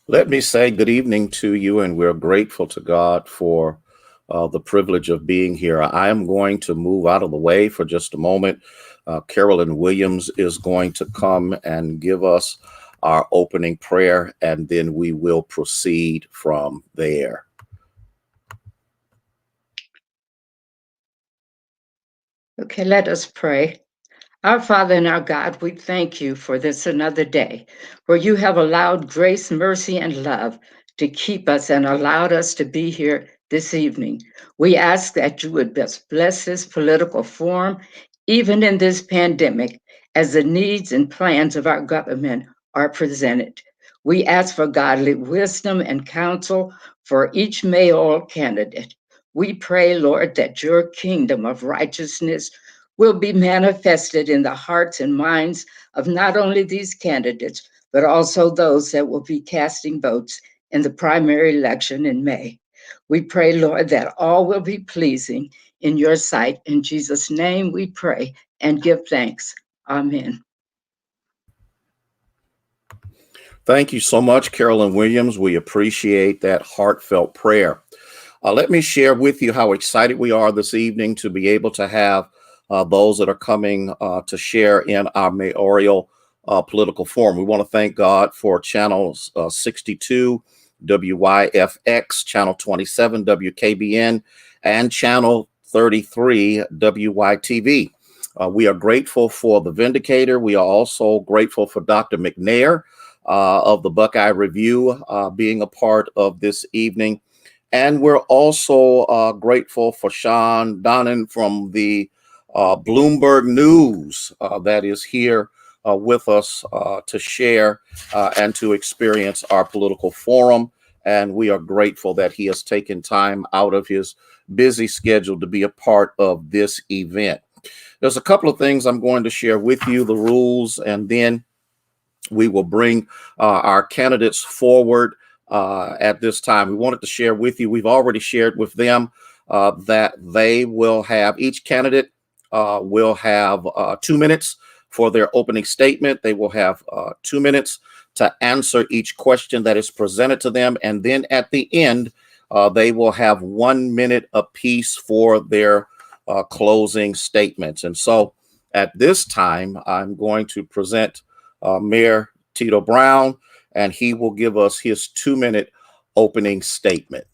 Let me say good evening to you, and we're grateful to God for the privilege of being here. I am going to move out of the way for just a moment. Carolyn Williams is going to come and give us our opening prayer, and then we will proceed from there. Okay, let us pray. Our Father and our God, we thank you for this another day where you have allowed grace, mercy, and love to keep us and allowed us to be here this evening. We ask that you would best bless this political forum, even in this pandemic, as the needs and plans of our government are presented. We ask for godly wisdom and counsel for each mayoral candidate. We pray, Lord, that your kingdom of righteousness will be manifested in the hearts and minds of not only these candidates, but also those that will be casting votes in the primary election in May. We pray, Lord, that all will be pleasing in your sight. In Jesus' name we pray and give thanks. Amen. Thank you so much, Carolyn Williams. We appreciate that heartfelt prayer. Let me share with you how excited we are this evening to be able to have those that are coming to share in our mayoral political forum. We want to thank God for channels 62 WYFX, channel 27 WKBN, and channel 33 WYTV. We are grateful for the Vindicator. We are also grateful for Dr. McNair of the Buckeye Review being a part of this evening. And we're also grateful for Sean Donnan from the Bloomberg News that is here with us to share and to experience our political forum. And we are grateful that he has taken time out of his busy schedule to be a part of this event. There's a couple of things I'm going to share with you, the rules, and then we will bring our candidates forward at this time. We wanted to share with you, we've already shared with them that they will have, each candidate will have 2 minutes for their opening statement. They will have 2 minutes to answer each question that is presented to them. And then at the end, they will have 1 minute apiece for their closing statements. And so at this time, I'm going to present Mayor Tito Brown, and he will give us his 2 minute opening statement.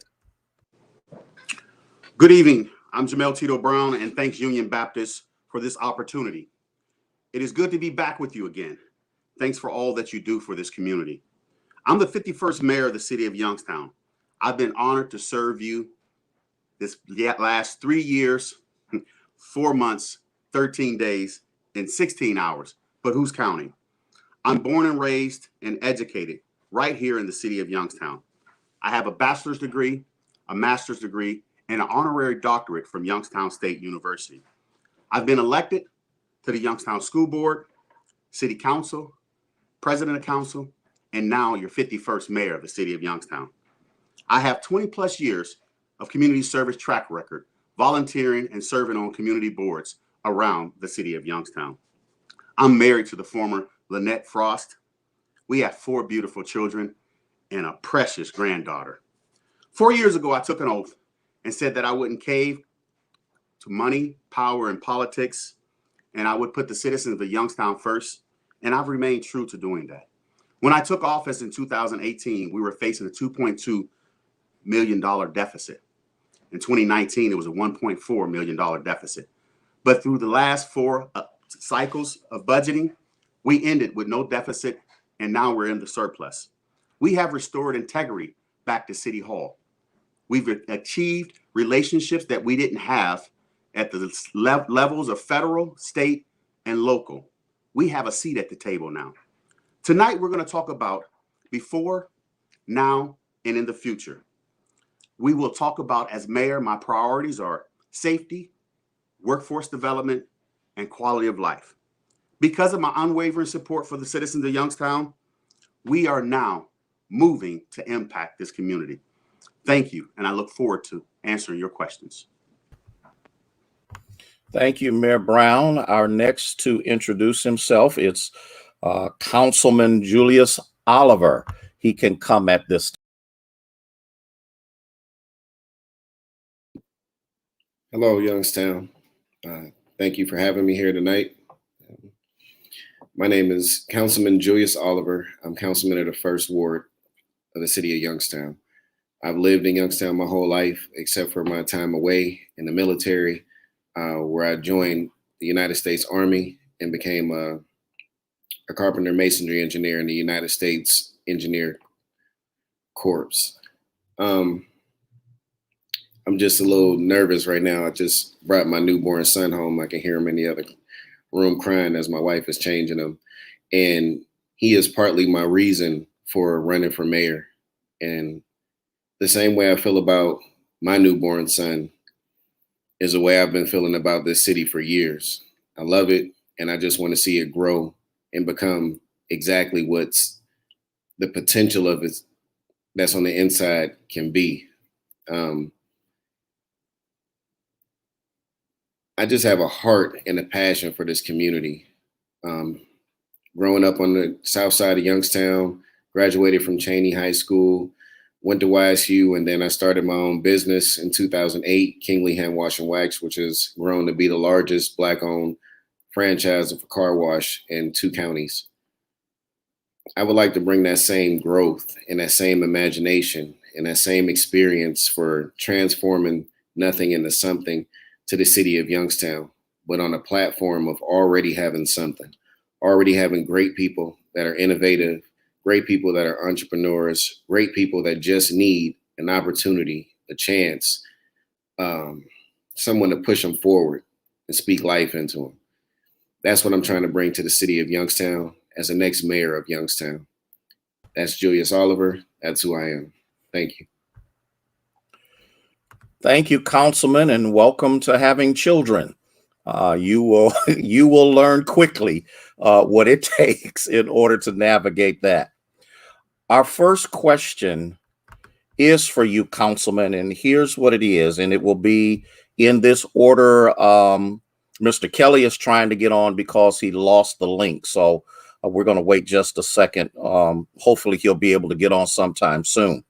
Good evening. I'm Jamel Tito Brown, and thanks Union Baptist for this opportunity. It is good to be back with you again. Thanks for all that you do for this community. I'm the 51st mayor of the city of Youngstown. I've been honored to serve you this last 3 years, 4 months, 13 days, and 16 hours. But who's counting? I'm born and raised and educated right here in the city of Youngstown. I have a bachelor's degree, a master's degree, and an honorary doctorate from Youngstown State University. I've been elected to the Youngstown School Board, City Council, President of Council, and now your 51st mayor of the city of Youngstown. I have 20 plus years of community service track record, volunteering and serving on community boards around the city of Youngstown. I'm married to the former Lynette Frost. We have 4 beautiful children and a precious granddaughter. 4 years ago, I took an oath and said that I wouldn't cave to money, power, and politics, and I would put the citizens of Youngstown first, and I've remained true to doing that. When I took office in 2018, we were facing a $2.2 million deficit. In 2019, it was a $1.4 million deficit. But through the last 4 cycles of budgeting, we ended with no deficit, and now we're in the surplus. We have restored integrity back to City Hall. We've achieved relationships that we didn't have at the levels of federal, state, and local. We have a seat at the table now. Tonight, we're going to talk about before, now, and in the future. We will talk about, as mayor, my priorities are safety, workforce development, and quality of life. Because of my unwavering support for the citizens of Youngstown, we are now moving to impact this community. Thank you, and I look forward to answering your questions. Thank you, Mayor Brown. Our next to introduce himself, it's Councilman Julius Oliver. he can come at this time. Hello, Youngstown. Thank you for having me here tonight. My name is Councilman Julius Oliver. I'm councilman of the First Ward of the city of Youngstown. I've lived in Youngstown my whole life, except for my time away in the military, where I joined the United States Army and became a carpenter masonry engineer in the United States Engineer Corps. I'm just a little nervous right now. I just brought my newborn son home. I can hear him in the other room crying as my wife is changing him. And he is partly my reason for running for mayor. And the same way I feel about my newborn son is the way I've been feeling about this city for years. I love it, and I just want to see it grow and become exactly what's the potential of it that's on the inside can be. I just have a heart and a passion for this community. Growing up on the south side of Youngstown, graduated from Cheney High School, went to YSU, and then I started my own business in 2008, Kingley Hand Wash and Wax, which has grown to be the largest Black-owned franchise of a car wash in 2 counties. I would like to bring that same growth and that same imagination and that same experience for transforming nothing into something to the city of Youngstown, but on a platform of already having something, already having great people that are innovative, great people that are entrepreneurs, great people that just need an opportunity, a chance, someone to push them forward and speak life into them. That's what I'm trying to bring to the city of Youngstown as the next mayor of Youngstown. That's Julius Oliver. That's who I am. Thank you. Thank you, Councilman, and welcome to having children. You will you will learn quickly what it takes in order to navigate that. Our first question is for you, Councilman, and here's what it is, and it will be in this order. Mr. Kelly is trying to get on because he lost the link, so we're going to wait just a second. Hopefully, he'll be able to get on sometime soon.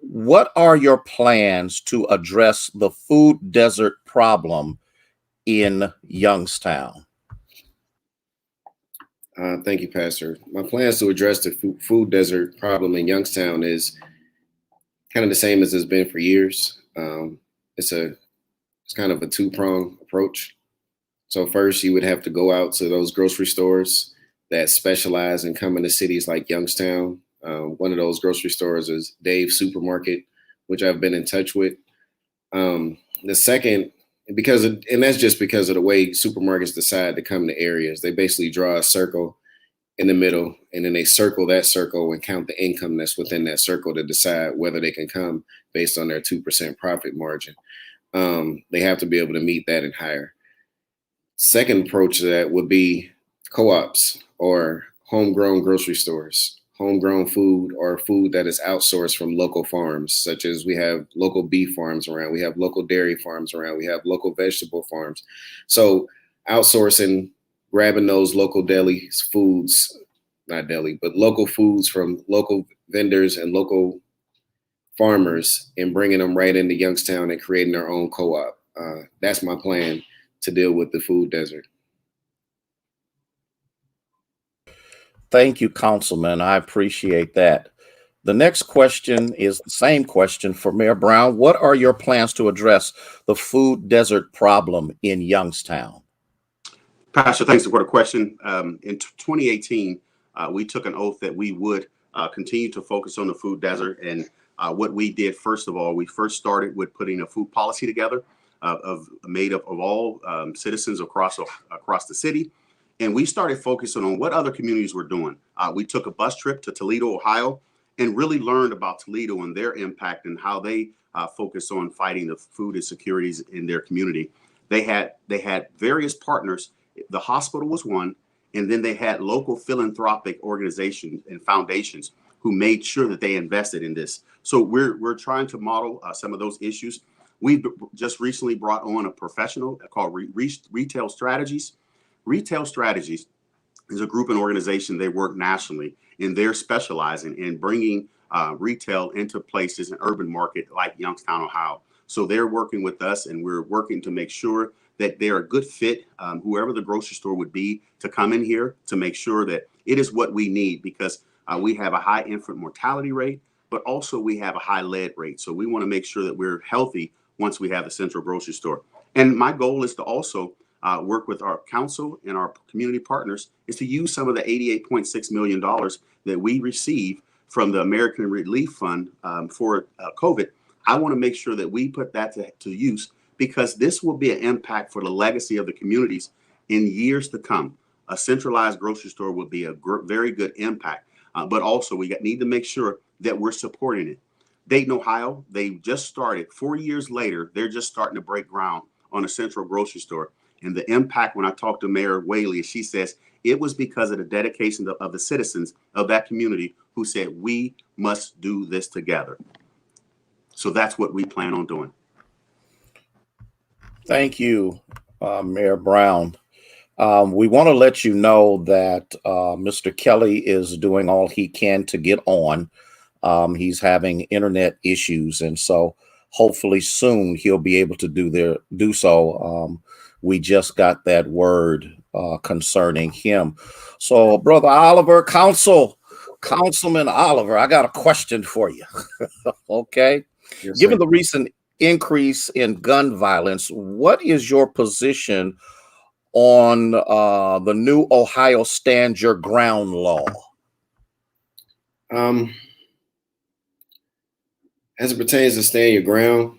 What are your plans to address the food desert problem in Youngstown? Thank you, Pastor. My plans to address the food desert problem in Youngstown is kind of the same as it's been for years. It's kind of a 2-pronged approach. So first, you would have to go out to those grocery stores that specialize in coming to cities like Youngstown. One of those grocery stores is Dave's Supermarket, which I've been in touch with. The second, and that's just because of the way supermarkets decide to come to areas. They basically draw a circle in the middle, and then they circle that circle and count the income that's within that circle to decide whether they can come based on their 2% profit margin. They have to be able to meet that and higher. Second approach to that would be co-ops or homegrown grocery stores, homegrown food or food that is outsourced from local farms, such as we have local beef farms around, we have local dairy farms around, we have local vegetable farms. So outsourcing, grabbing those local deli foods, not deli, but local foods from local vendors and local farmers and bringing them right into Youngstown and creating their own co-op. That's my plan to deal with the food desert. Thank you, Councilman. I appreciate that. The next question is the same question for Mayor Brown. What are your plans to address the food desert problem in Youngstown? Pastor, thanks for the question. In 2018, we took an oath that we would continue to focus on the food desert. And what we did, first of all, we first started with putting a food policy together made up of all citizens across the city. And we started focusing on what other communities were doing. We took a bus trip to Toledo, Ohio, and really learned about Toledo and their impact and how they focus on fighting the food insecurities in their community. They had various partners. The hospital was one, and then they had local philanthropic organizations and foundations who made sure that they invested in this. So we're trying to model some of those issues. We've just recently brought on a professional called Retail Strategies. Retail Strategies is a group and organization. They work nationally, and they're specializing in bringing retail into places in urban market like Youngstown, Ohio. So they're working with us, and we're working to make sure that they're a good fit, whoever the grocery store would be, to come in here to make sure that it is what we need, because we have a high infant mortality rate, but also we have a high lead rate. So we want to make sure that we're healthy once we have the central grocery store. And my goal is to also work with our council and our community partners, is to use some of the $88.6 million that we receive from the American Relief Fund for COVID. I want to make sure that we put that to use, because this will be an impact for the legacy of the communities in years to come. A centralized grocery store will be a very good impact, but also we need to make sure that we're supporting it. Dayton, Ohio, they just started 4 years later. They're just starting to break ground on a central grocery store. And the impact, when I talked to Mayor Whaley, she says it was because of the dedication of the citizens of that community who said, we must do this together. So that's what we plan on doing. Thank you, Mayor Brown. We want to let you know that Mr. Kelly is doing all he can to get on. He's having internet issues, and so hopefully soon he'll be able to do so. We just got that word concerning him. So, Brother Oliver, Councilman Oliver, I got a question for you. Okay. Yes, Given sir. the recent increase in gun violence, what is your position on the new Ohio Stand Your Ground law? As it pertains to stand your ground,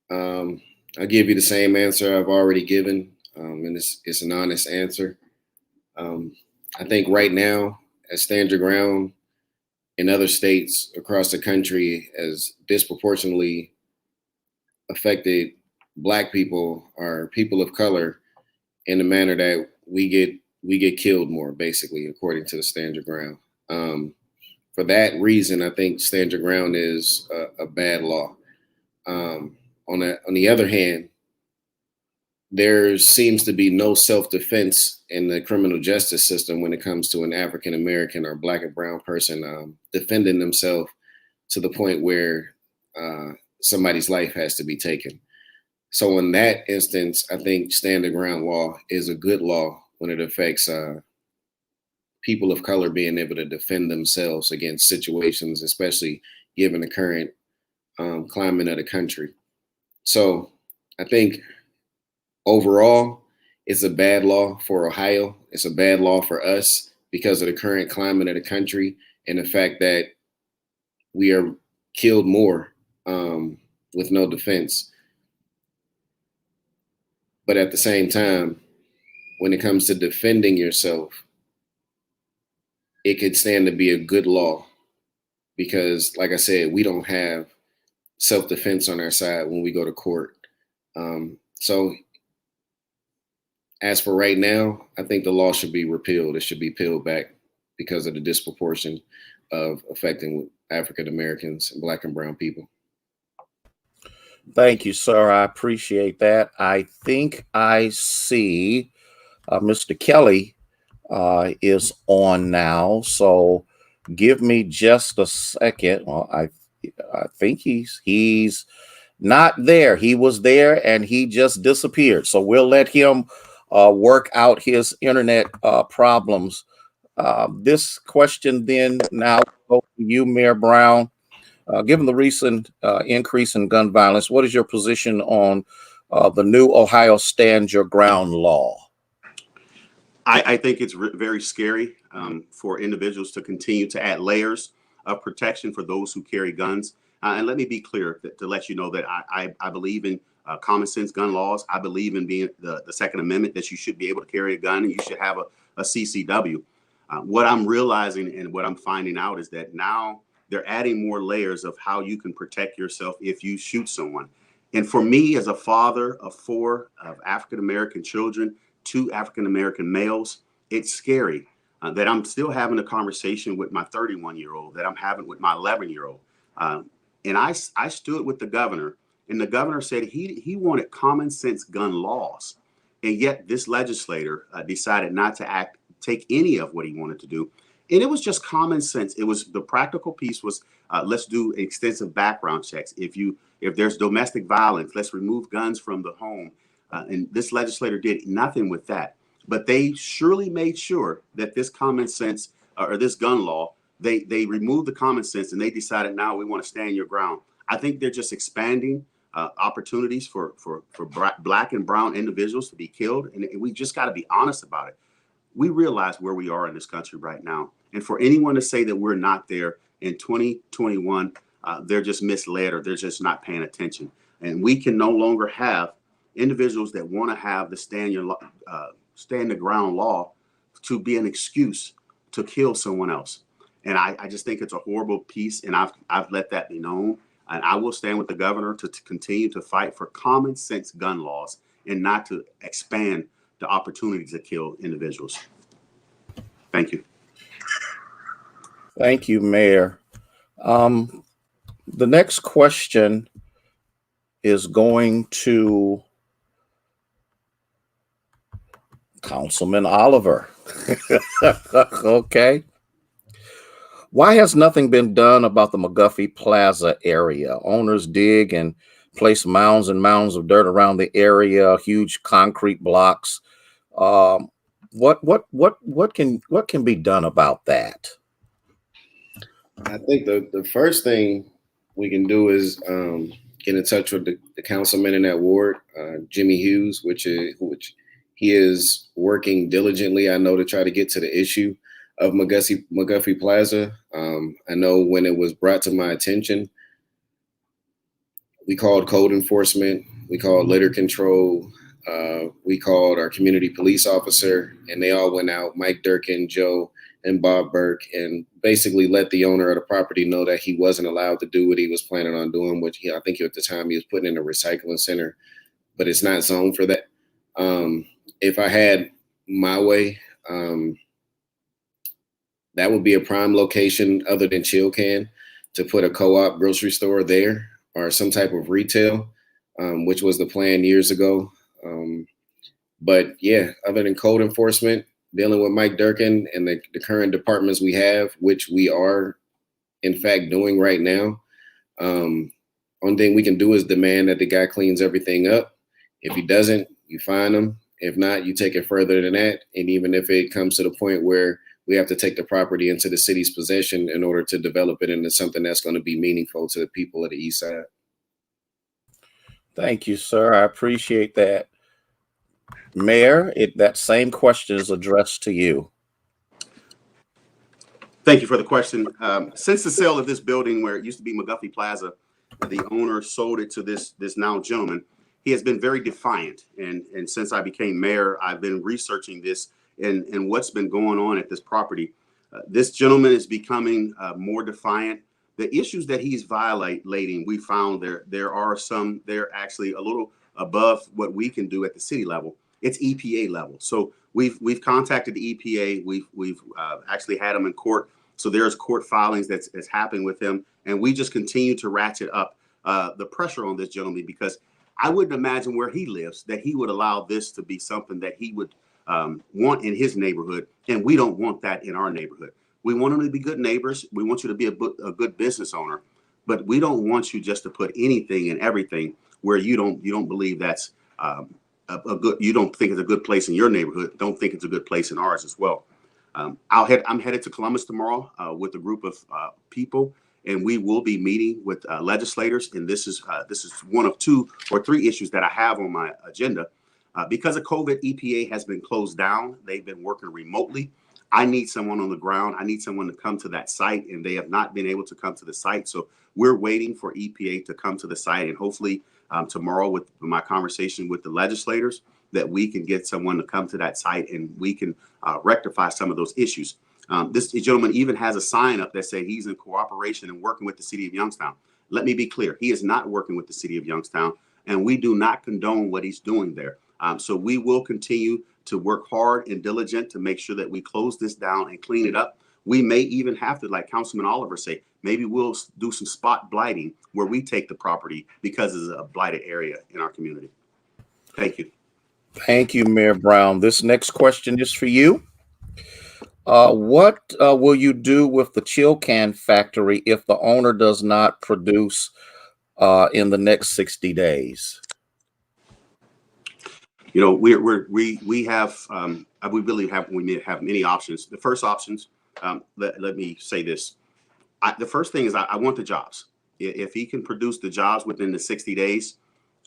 I'll give you the same answer I've already given, and it's an honest answer. I think right now, as stand your ground in other states across the country has disproportionately affected Black people or people of color in the manner that we get killed more, basically, according to the stand your ground. For that reason, I think stand your ground is a bad law. On the other hand, there seems to be no self-defense in the criminal justice system when it comes to an African American or Black and brown person defending themselves to the point where somebody's life has to be taken. So in that instance, I think stand the ground law is a good law when it affects people of color being able to defend themselves against situations, especially given the current climate of the country. So I think overall, it's a bad law for Ohio. It's a bad law for us because of the current climate of the country and the fact that we are killed more with no defense. But at the same time, when it comes to defending yourself, it could stand to be a good law because, like I said, we don't have self-defense on our side when we go to court. So as for right now, I think the law should be repealed. It should be peeled back because of the disproportion of affecting African Americans and Black and brown people. Thank you, sir. I appreciate that. I think I see Mr. Kelly is on now. So give me just a second. Well, I think he's not there. He was there and he just disappeared. So we'll let him work out his internet problems. This question then now go to you, Mayor Brown. Given the recent increase in gun violence, what is your position on the new Ohio Stand Your Ground law? I think it's very scary for individuals to continue to add layers of protection for those who carry guns. And let me be clear to let you know that I believe in common sense gun laws. I believe in being the Second Amendment, that you should be able to carry a gun and you should have a CCW. What I'm realizing and what I'm finding out is that now they're adding more layers of how you can protect yourself if you shoot someone. And for me, as a father of 4 of African-American children, 2 African-American males, it's scary that I'm still having a conversation with my 31-year-old, that I'm having with my 11-year-old. And I stood with the governor, and the governor said he wanted common sense gun laws. And yet this legislator decided not to take any of what he wanted to do. And it was just common sense. It was the practical piece was let's do extensive background checks. If there's domestic violence, let's remove guns from the home. And this legislator did nothing with that. But they surely made sure that this common sense or this gun law, they removed the common sense and they decided now we want to stand your ground. I think they're just expanding opportunities for black and brown individuals to be killed. And we just got to be honest about it. We realize where we are in this country right now. And for anyone to say that we're not there in 2021, they're just misled or they're just not paying attention. And we can no longer have individuals that want to have the stand the ground law to be an excuse to kill someone else. And I just think it's a horrible piece. And I've let that be known. And I will stand with the governor to continue to fight for common sense gun laws and not to expand the opportunities to kill individuals. Thank you. Thank you, Mayor. The next question is going to Councilman Oliver. Okay. Why has nothing been done about the McGuffey Plaza area? Owners dig and place mounds and mounds of dirt around the area, huge concrete blocks. What can be done about that? I think the first thing we can do is get in touch with the councilman in that ward, Jimmy Hughes, which he is working diligently, I know, to try to get to the issue of McGuffey Plaza. I know when it was brought to my attention, we called code enforcement, we called litter control, we called our community police officer, and they all went out, Mike Durkin, Joe, and Bob Burke, and basically let the owner of the property know that he wasn't allowed to do what he was planning on doing, which I think at the time he was putting in a recycling center, but it's not zoned for that. If I had my way, that would be a prime location other than Chilcan to put a co-op grocery store there or some type of retail, which was the plan years ago. But yeah, other than code enforcement, dealing with Mike Durkin and the current departments we have, which we are in fact doing right now. Only thing we can do is demand that the guy cleans everything up. If he doesn't, you fine him. If not, you take it further than that. And even if it comes to the point where we have to take the property into the city's possession in order to develop it into something that's going to be meaningful to the people of the East Side. Thank you, sir. I appreciate that. Mayor, that same question is addressed to you. Thank you for the question. Since the sale of this building where it used to be McGuffey Plaza, the owner sold it to this now gentleman. He has been very defiant. And since I became mayor, I've been researching this and what's been going on at this property. This gentleman is becoming more defiant. The issues that he's violating, we found there are some, they're actually a little above what we can do at the city level. It's EPA level. So we've contacted the EPA. We've actually had him in court. So there's court filings that's happened with him. And we just continue to ratchet up the pressure on this gentleman, because I wouldn't imagine where he lives that he would allow this to be something that he would want in his neighborhood. And we don't want that in our neighborhood. We want them to be good neighbors. We want you to be a good business owner, but we don't want you just to put anything and everything where you don't believe that's a good, you don't think it's a good place in your neighborhood. Don't think it's a good place in ours as well. I'm headed to Columbus tomorrow with a group of people, and we will be meeting with legislators. And this is one of 2 or 3 issues that I have on my agenda. Because of COVID, EPA has been closed down. They've been working remotely. I need someone on the ground. I need someone to come to that site, and they have not been able to come to the site. So we're waiting for EPA to come to the site, and hopefully tomorrow with my conversation with the legislators that we can get someone to come to that site and we can rectify some of those issues. This gentleman even has a sign up that says he's in cooperation and working with the city of Youngstown. Let me be clear. He is not working with the city of Youngstown, and we do not condone what he's doing there. So we will continue to work hard and diligent to make sure that we close this down and clean it up. We may even have to, like Councilman Oliver say, maybe we'll do some spot blighting where we take the property because it's a blighted area in our community. Thank you. Thank you, Mayor Brown. This next question is for you. What will you do with the chill can factory if the owner does not produce in the next 60 days? You know, we have we really have we may have many options. The first options, let me say this. The first thing is I want the jobs. If he can produce the jobs within the 60 days,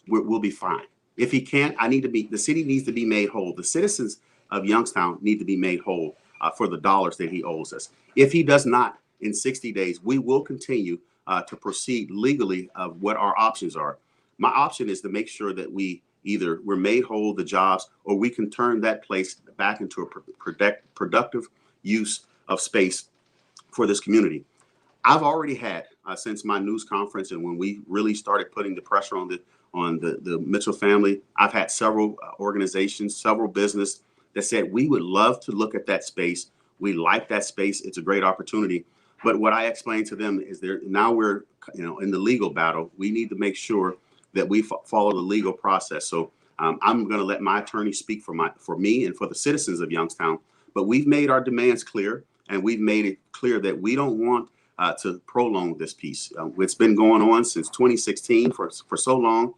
we'll be fine. If he can't, the city needs to be made whole. The citizens of Youngstown need to be made whole for the dollars that he owes us. If he does not in 60 days, we will continue to proceed legally of what our options are. My option is to make sure that we're made whole the jobs, or we can turn that place back into a productive use of space for this community. I've already had since my news conference, and when we really started putting the pressure on the Mitchell family, I've had several organizations, several business that said we would love to look at that space. We like that space. It's a great opportunity. But what I explained to them is now we're in the legal battle. We need to make sure that we follow the legal process. So I'm going to let my attorney speak for me and for the citizens of Youngstown. But we've made our demands clear, and we've made it clear that we don't want to prolong this piece. It's been going on since 2016 for so long.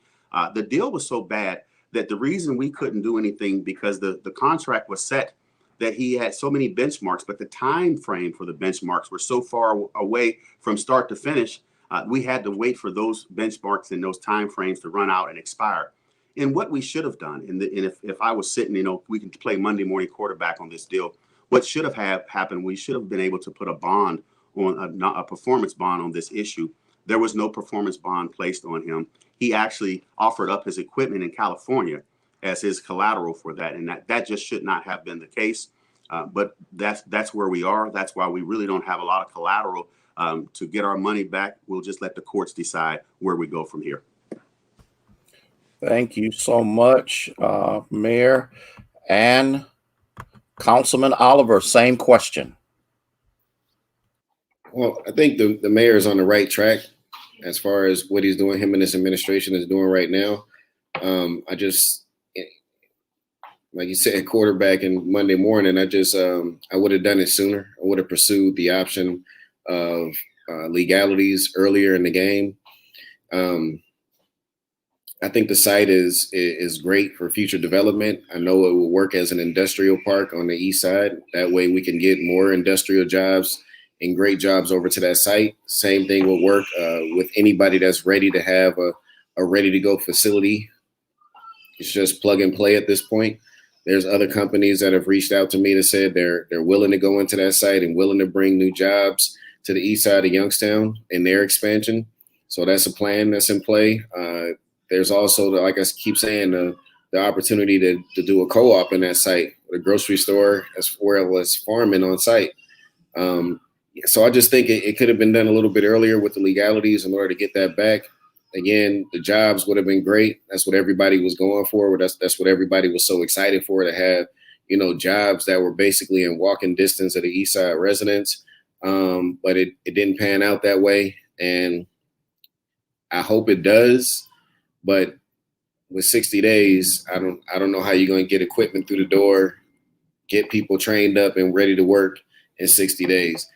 The deal was so bad that the reason we couldn't do anything because the contract was set that he had so many benchmarks, but the time frame for the benchmarks were so far away from start to finish. We had to wait for those benchmarks and those time frames to run out and expire. And what we should have done, and if I was sitting, we can play Monday morning quarterback on this deal. What should have happened, we should have been able to put a bond on a performance bond on this issue. There was no performance bond placed on him. He actually offered up his equipment in California as his collateral for that, and that just should not have been the case. But that's where we are. That's why we really don't have a lot of collateral to get our money back. We'll just let the courts decide where we go from here. Thank you so much, Mayor. And Councilman Oliver, same question. Well, I think the mayor is on the right track as far as what he's doing, him and his administration is doing right now. I just, like you said, quarterbacking Monday morning, I would have done it sooner. I would have pursued the option of legalities earlier in the game. I think the site is great for future development. I know it will work as an industrial park on the east side. That way we can get more industrial jobs and great jobs over to that site. Same thing will work with anybody that's ready to have a ready to go facility. It's just plug and play at this point. There's other companies that have reached out to me that said they're willing to go into that site and willing to bring new jobs to the east side of Youngstown in their expansion. So that's a plan that's in play. There's also, like I keep saying, the opportunity to do a co-op in that site, a grocery store, as well as farming on site. So I just think it could have been done a little bit earlier with the legalities in order to get that back. Again, the jobs would have been great. That's what everybody was going for. That's what everybody was so excited for, to have, jobs that were basically in walking distance of the east side residents. But it didn't pan out that way. And I hope it does. But with 60 days, I don't know how you're going to get equipment through the door, get people trained up and ready to work in 60 days.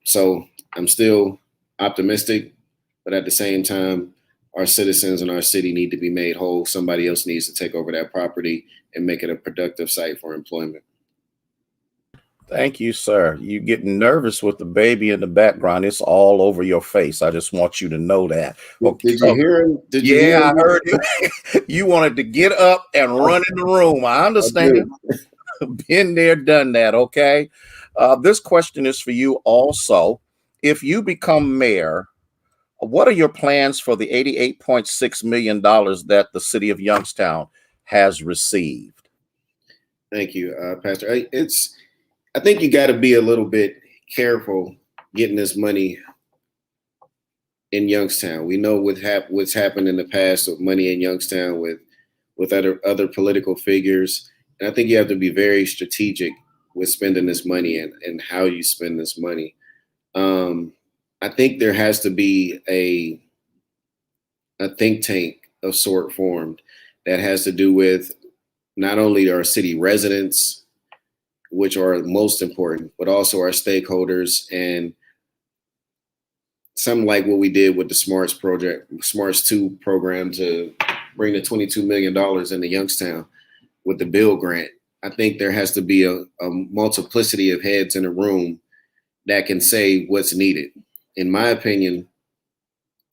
So I'm still optimistic, but at the same time, our citizens and our city need to be made whole. Somebody else needs to take over that property and make it a productive site for employment. Thank you, sir. You getting nervous with the baby in the background. It's all over your face. I just want you to know that. Okay. Did you hear him? I heard you. You wanted to get up and run in the room. I understand. Been there, done that. Okay. This question is for you also. If you become mayor, what are your plans for the $88.6 million that the city of Youngstown has received? Thank you, Pastor. I think you got to be a little bit careful getting this money in Youngstown. We know what's happened in the past with money in Youngstown with other political figures. And I think you have to be very strategic with spending this money and how you spend this money. I think there has to be a think tank of sort formed that has to do with not only our city residents, which are most important, but also our stakeholders and something like what we did with the Smarts 2 program to bring the $22 million into Youngstown with the Bill grant. I think there has to be a multiplicity of heads in a room that can say what's needed. In my opinion,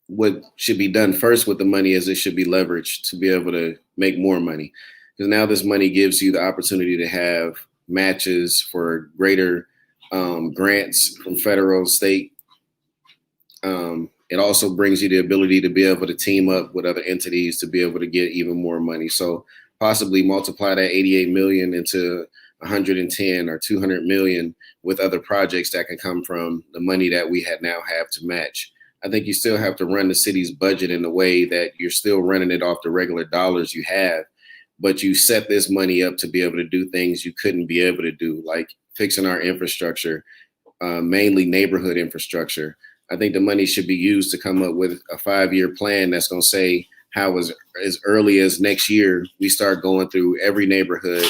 what should be done first with the money is it should be leveraged to be able to make more money. Because now this money gives you the opportunity to have matches for greater grants from federal, state. It also brings you the ability to be able to team up with other entities to be able to get even more money. So possibly multiply that 88 million into 110 or 200 million with other projects that can come from the money that we now have to match. I think you still have to run the city's budget in a way that you're still running it off the regular dollars you have, but you set this money up to be able to do things you couldn't be able to do, like fixing our infrastructure, mainly neighborhood infrastructure. I think the money should be used to come up with a 5-year plan that's going to say how as early as next year, we start going through every neighborhood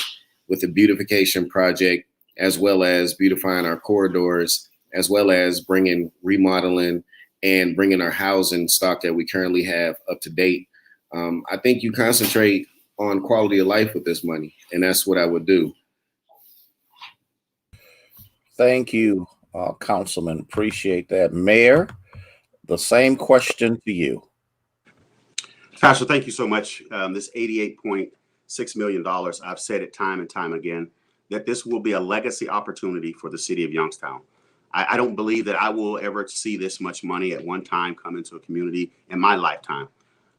with a beautification project, as well as beautifying our corridors, as well as bringing remodeling and bringing our housing stock that we currently have up to date. I think you concentrate on quality of life with this money, and that's what I would do. Thank you, Councilman. Appreciate that. Mayor, the same question to you. Pastor, thank you so much. This $88.6 million, I've said it time and time again, that this will be a legacy opportunity for the city of Youngstown. I don't believe that I will ever see this much money at one time come into a community in my lifetime.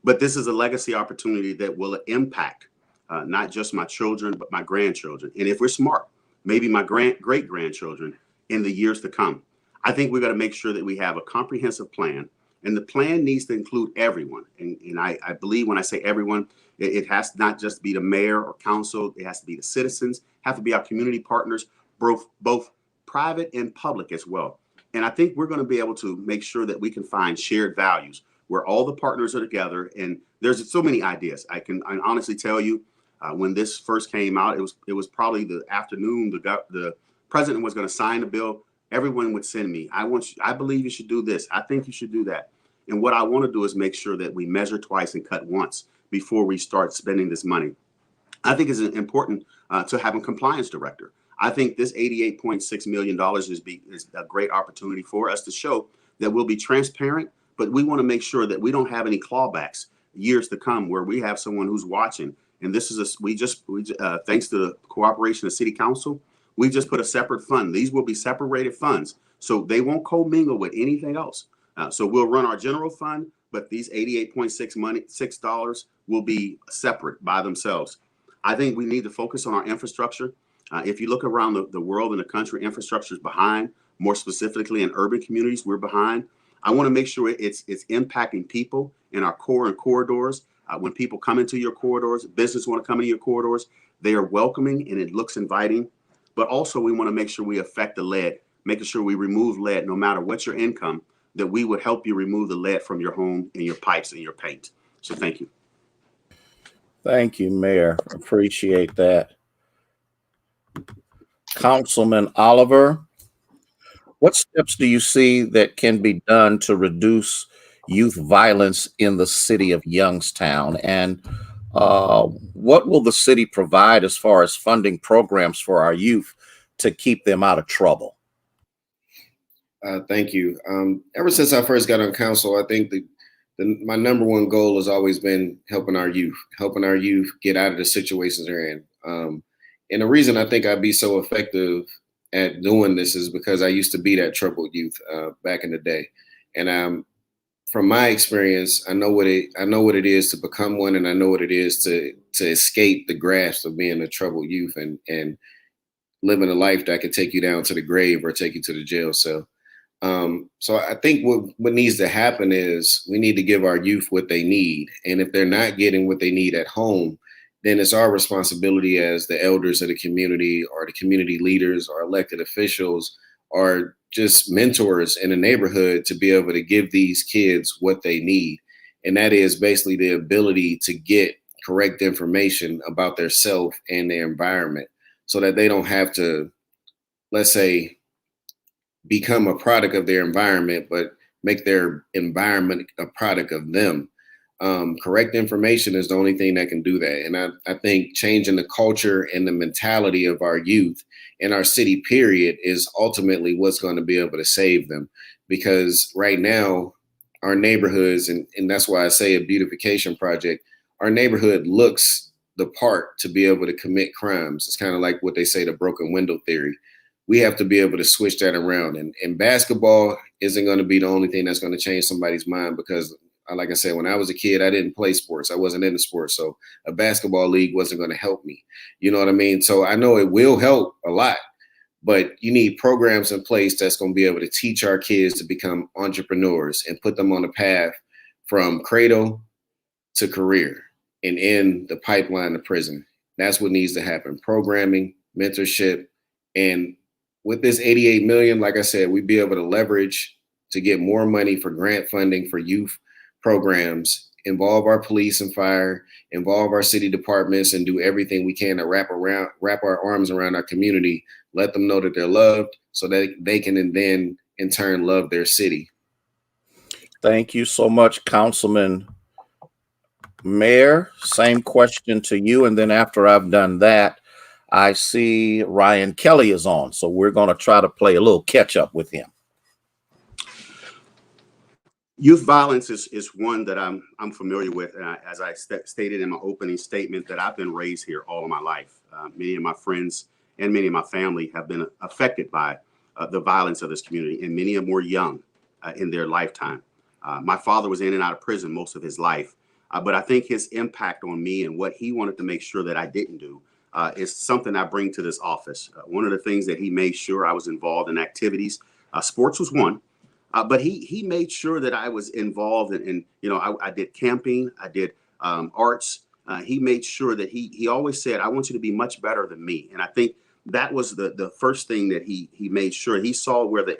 But this is a legacy opportunity that will impact not just my children, but my grandchildren. And if we're smart, maybe my great-grandchildren in the years to come. I think we've got to make sure that we have a comprehensive plan. And the plan needs to include everyone. And I believe when I say everyone, it has to not just be the mayor or council. It has to be the citizens, have to be our community partners, both private and public as well. And I think we're going to be able to make sure that we can find shared values where all the partners are together. And there's so many ideas. I honestly tell you, when this first came out, it was probably the afternoon the president was going to sign the bill. Everyone would send me, I believe you should do this. I think you should do that. And what I want to do is make sure that we measure twice and cut once before we start spending this money. I think it's important to have a compliance director. I think this $88.6 million is a great opportunity for us to show that we'll be transparent, but we want to make sure that we don't have any clawbacks years to come where we have someone who's watching. And this is thanks to the cooperation of City Council, we just put a separate fund. These will be separated funds, so they won't commingle with anything else. So we'll run our general fund, but these $88.6 will be separate by themselves. I think we need to focus on our infrastructure. If you look around the world and the country, infrastructure is behind. More specifically in urban communities, we're behind. I want to make sure it's impacting people in our core and corridors. When people come into your corridors, business want to come into your corridors, they are welcoming and it looks inviting. But also we want to make sure we affect the lead, making sure we remove lead no matter what your income, that we would help you remove the lead from your home and your pipes and your paint. So thank you. Thank you, Mayor. Appreciate that. Councilman Oliver, what steps do you see that can be done to reduce youth violence in the city of Youngstown? And what will the city provide as far as funding programs for our youth to keep them out of trouble? Thank you. Ever since I first got on council, I think my number one goal has always been helping our youth get out of the situations they're in. And the reason I think I'd be so effective at doing this is because I used to be that troubled youth back in the day. And from my experience, I know what it is to become one, and I know what it is to escape the grasp of being a troubled youth and living a life that could take you down to the grave or take you to the jail cell. So I think what needs to happen is we need to give our youth what they need. And if they're not getting what they need at home, then it's our responsibility as the elders of the community or the community leaders or elected officials or just mentors in the neighborhood to be able to give these kids what they need. And that is basically the ability to get correct information about their self and their environment so that they don't have to let's say, become a product of their environment, but make their environment a product of them. Correct information is the only thing that can do that. And I think changing the culture and the mentality of our youth in our city, period, is ultimately what's going to be able to save them. Because right now, our neighborhoods, and that's why I say a beautification project, our neighborhood looks the part to be able to commit crimes. It's kind of like what they say, the broken window theory. We have to be able to switch that around. And basketball isn't going to be the only thing that's going to change somebody's mind, because like I said, when I was a kid, I didn't play sports. I wasn't into sports. So a basketball league wasn't going to help me. You know what I mean? So I know it will help a lot, but you need programs in place that's going to be able to teach our kids to become entrepreneurs and put them on a path from cradle to career and in the pipeline to prison. That's what needs to happen. Programming, mentorship, and with this 88 million, like I said, we'd be able to leverage to get more money for grant funding for youth programs, involve our police and fire, involve our city departments, and do everything we can to wrap our arms around our community, let them know that they're loved, so that they can then in turn love their city. Thank you so much, Councilman. Mayor, same question to you. And then after I've done that, I see Ryan Kelly is on. So we're going to try to play a little catch up with him. Youth violence is one that I'm familiar with. And as I stated in my opening statement, that I've been raised here all of my life. Many of my friends and many of my family have been affected by the violence of this community, and many of them were young in their lifetime. My father was in and out of prison most of his life, but I think his impact on me and what he wanted to make sure that I didn't do is something I bring to this office. One of the things that he made sure I was involved in activities, sports was one, but he made sure that I was involved in I did camping, I did arts. He made sure that he always said, I want you to be much better than me. And I think that was the first thing that he made sure. He saw where the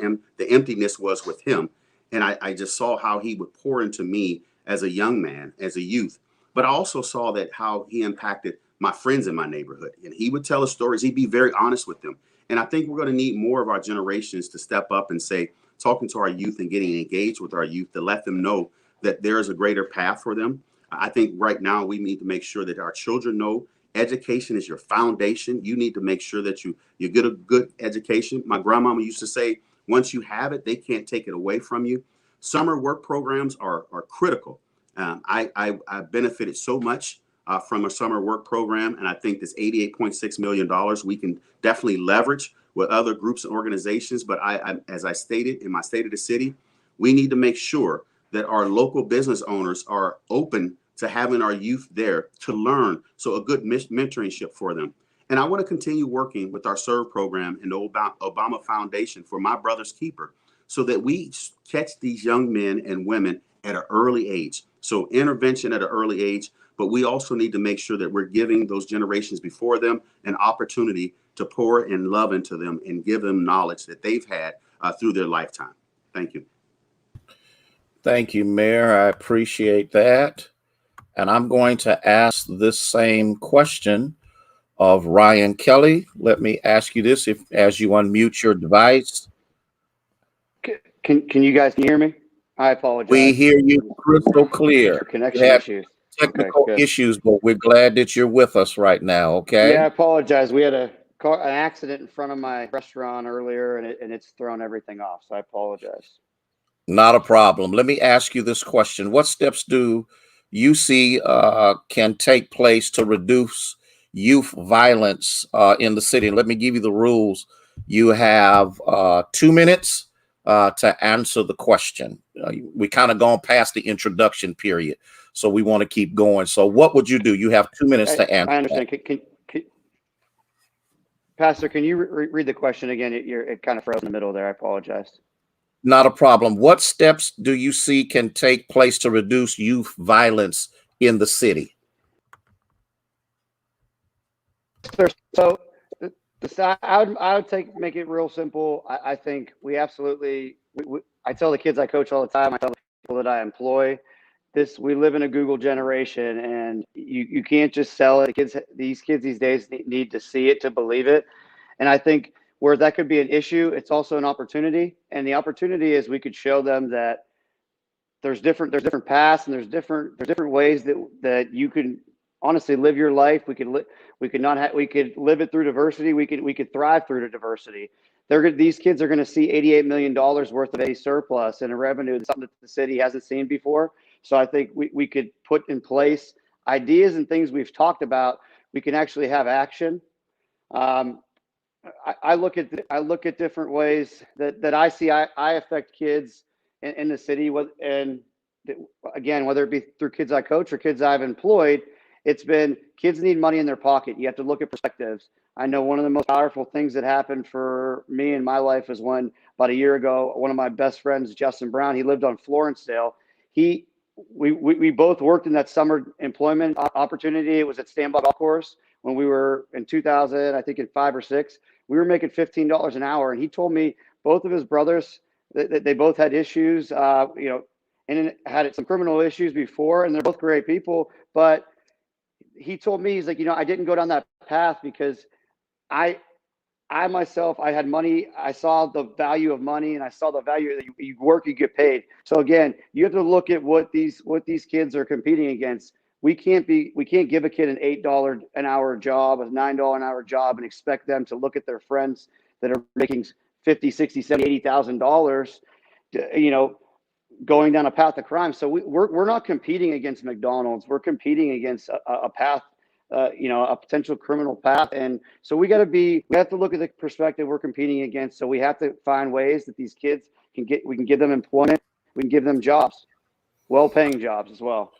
emptiness was with him. And I just saw how he would pour into me as a young man, as a youth. But I also saw that how he impacted my friends in my neighborhood. And he would tell us stories. He'd be very honest with them. And I think we're going to need more of our generations to step up and say, talking to our youth and getting engaged with our youth, to let them know that there is a greater path for them. I think right now we need to make sure that our children know education is your foundation. You need to make sure that you get a good education. My grandmama used to say, once you have it, they can't take it away from you. Summer work programs are critical. I benefited so much from a summer work program, and I think this $88.6 million we can definitely leverage with other groups and organizations. But as I stated in my State of the City, we need to make sure that our local business owners are open to having our youth there to learn. So a good mentorship for them. And I want to continue working with our SERVE program and the Obama Foundation for My Brother's Keeper, so that we catch these young men and women at an early age. So intervention at an early age, but we also need to make sure that we're giving those generations before them an opportunity to pour in love into them and give them knowledge that they've had through their lifetime. Thank you. Thank you, Mayor. I appreciate that. And I'm going to ask this same question of Ryan Kelly. Let me ask you this, if as you unmute your device. Can you guys hear me? I apologize. We hear you crystal clear. Connection We have issues. technical Okay, issues, but we're glad that you're with us right now, okay? Yeah, I apologize. We had an accident in front of my restaurant earlier, and it's thrown everything off. So I apologize. Not a problem. Let me ask you this question. What steps do you see can take place to reduce youth violence in the city? Let me give you the rules. You have 2 minutes to answer the question. We kind of gone past the introduction period, so we want to keep going. So what would you do? You have 2 minutes to answer. I understand. Pastor, can you read the question again? It kind of froze in the middle there. I apologize. Not a problem. What steps do you see can take place to reduce youth violence in the city? So I would make it real simple. I think we absolutely, I tell the kids I coach all the time, I tell the people that I employ, we live in a Google generation, and you can't just sell it. These kids these days need to see it to believe it. And I think where that could be an issue, it's also an opportunity. And the opportunity is we could show them that there's different paths, and there's different ways that you can honestly live your life. We could live it through diversity. We could thrive through the diversity. These kids are going to see $88 million worth of a surplus and a revenue, something that the city hasn't seen before. So I think we could put in place ideas and things we've talked about. We can actually have action. I look at different ways that I see I affect kids in the city. And again, whether it be through kids I coach or kids I've employed, it's been kids need money in their pocket. You have to look at perspectives. I know one of the most powerful things that happened for me in my life is when about a year ago, one of my best friends, Justin Brown, he lived on Florencedale. We both worked in that summer employment opportunity. It was at Standby Golf Course when we were in 2000, I think in 5 or 6. We were making $15 an hour, and he told me both of his brothers that they both had issues, and had some criminal issues before, and they're both great people. But he told me, he's like, I didn't go down that path because I myself, I had money. I saw the value of money, and I saw the value that you work, you get paid. So again, you have to look at what these kids are competing against. We can't give a kid an $8 an hour job, a $9 an hour job, and expect them to look at their friends that are making $50, $60, $70, $80,000, going down a path of crime. So we're not competing against McDonald's. We're competing against a path, a potential criminal path. And so we have to look at the perspective we're competing against. So we have to find ways that these kids we can give them employment. We can give them jobs, well-paying jobs as well.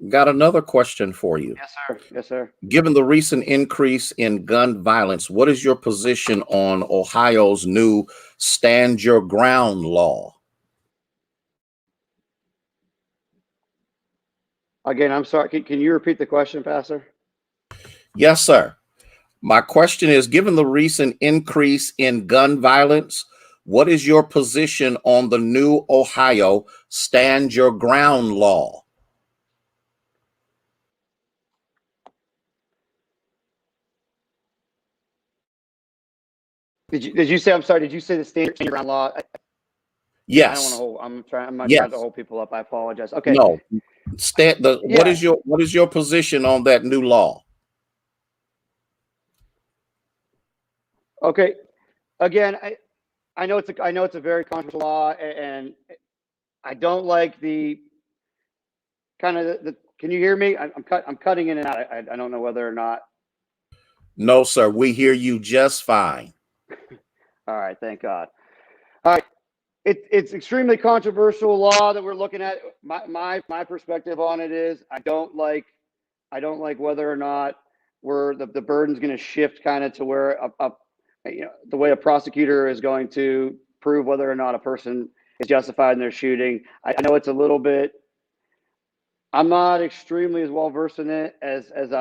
Got another question for you. Yes, sir. Yes, sir. Given the recent increase in gun violence, what is your position on Ohio's new Stand Your Ground law? Again, I'm sorry. Can you repeat the question, Pastor? Yes, sir. My question is, given the recent increase in gun violence, what is your position on the new Ohio Stand Your Ground law? Did you say, I'm sorry, did you say the Stand Your Ground law? Yes. I don't want to hold, I'm not Yes. trying to hold people up. I apologize. Okay. No. Yeah. What is your position on that new law? Okay. Again, I know it's a very controversial law, and I don't like the kind of the can you hear me? I'm cutting in and out. I don't know whether or not. No, sir. We hear you just fine. All right, thank God. All right. It's extremely controversial law that we're looking at. My perspective on it is I don't like whether or not the burden's going to shift kind of to where the way a prosecutor is going to prove whether or not a person is justified in their shooting. I know it's a little bit. I'm not extremely as well versed in it as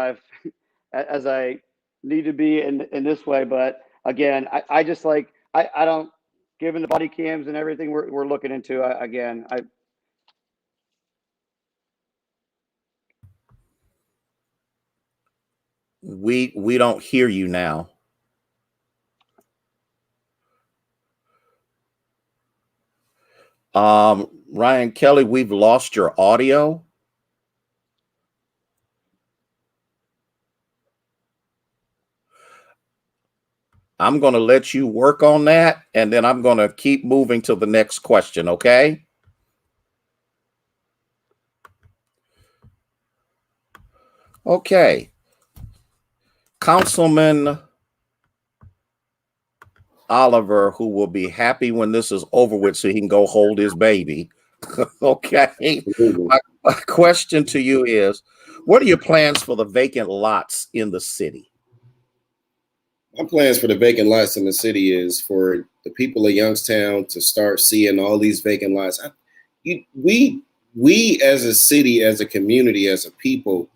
I need to be in this way, but again, I just like I don't. Given the body cams and everything we're looking into, We don't hear you now. Ryan Kelly, we've lost your audio. I'm going to let you work on that, and then I'm going to keep moving to the next question, okay? Okay. Councilman Oliver, who will be happy when this is over with so he can go hold his baby. Okay. My question to you is, what are your plans for the vacant lots in the city? My plans for the vacant lots in the city is for the people of Youngstown to start seeing all these vacant lots. We as a city, as a community, as a people,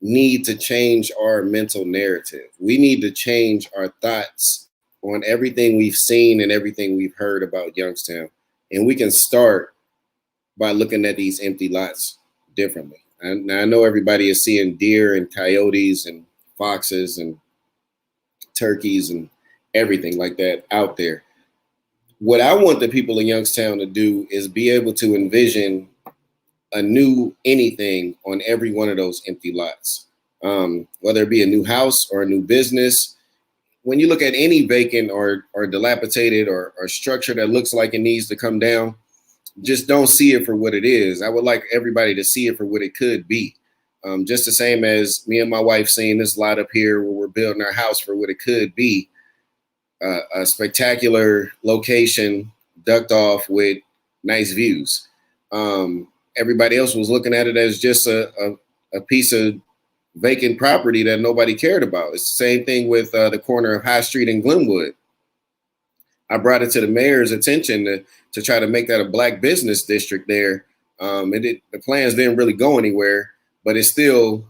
need to change our mental narrative. We need to change our thoughts on everything we've seen and everything we've heard about Youngstown. And we can start by looking at these empty lots differently. And I know everybody is seeing deer and coyotes and foxes and turkeys and everything like that out there. What I want the people of Youngstown to do is be able to envision a new anything on every one of those empty lots, whether it be a new house or a new business. When you look at any vacant or dilapidated or structure that looks like it needs to come down, just don't see it for what it is. I would like everybody to see it for what it could be. Just the same as me and my wife seeing this lot up here where we're building our house for what it could be. A spectacular location, ducked off with nice views. Everybody else was looking at it as just a piece of vacant property that nobody cared about. It's the same thing with the corner of High Street in Glenwood. I brought it to the mayor's attention to try to make that a black business district there. The plans didn't really go anywhere, but it's still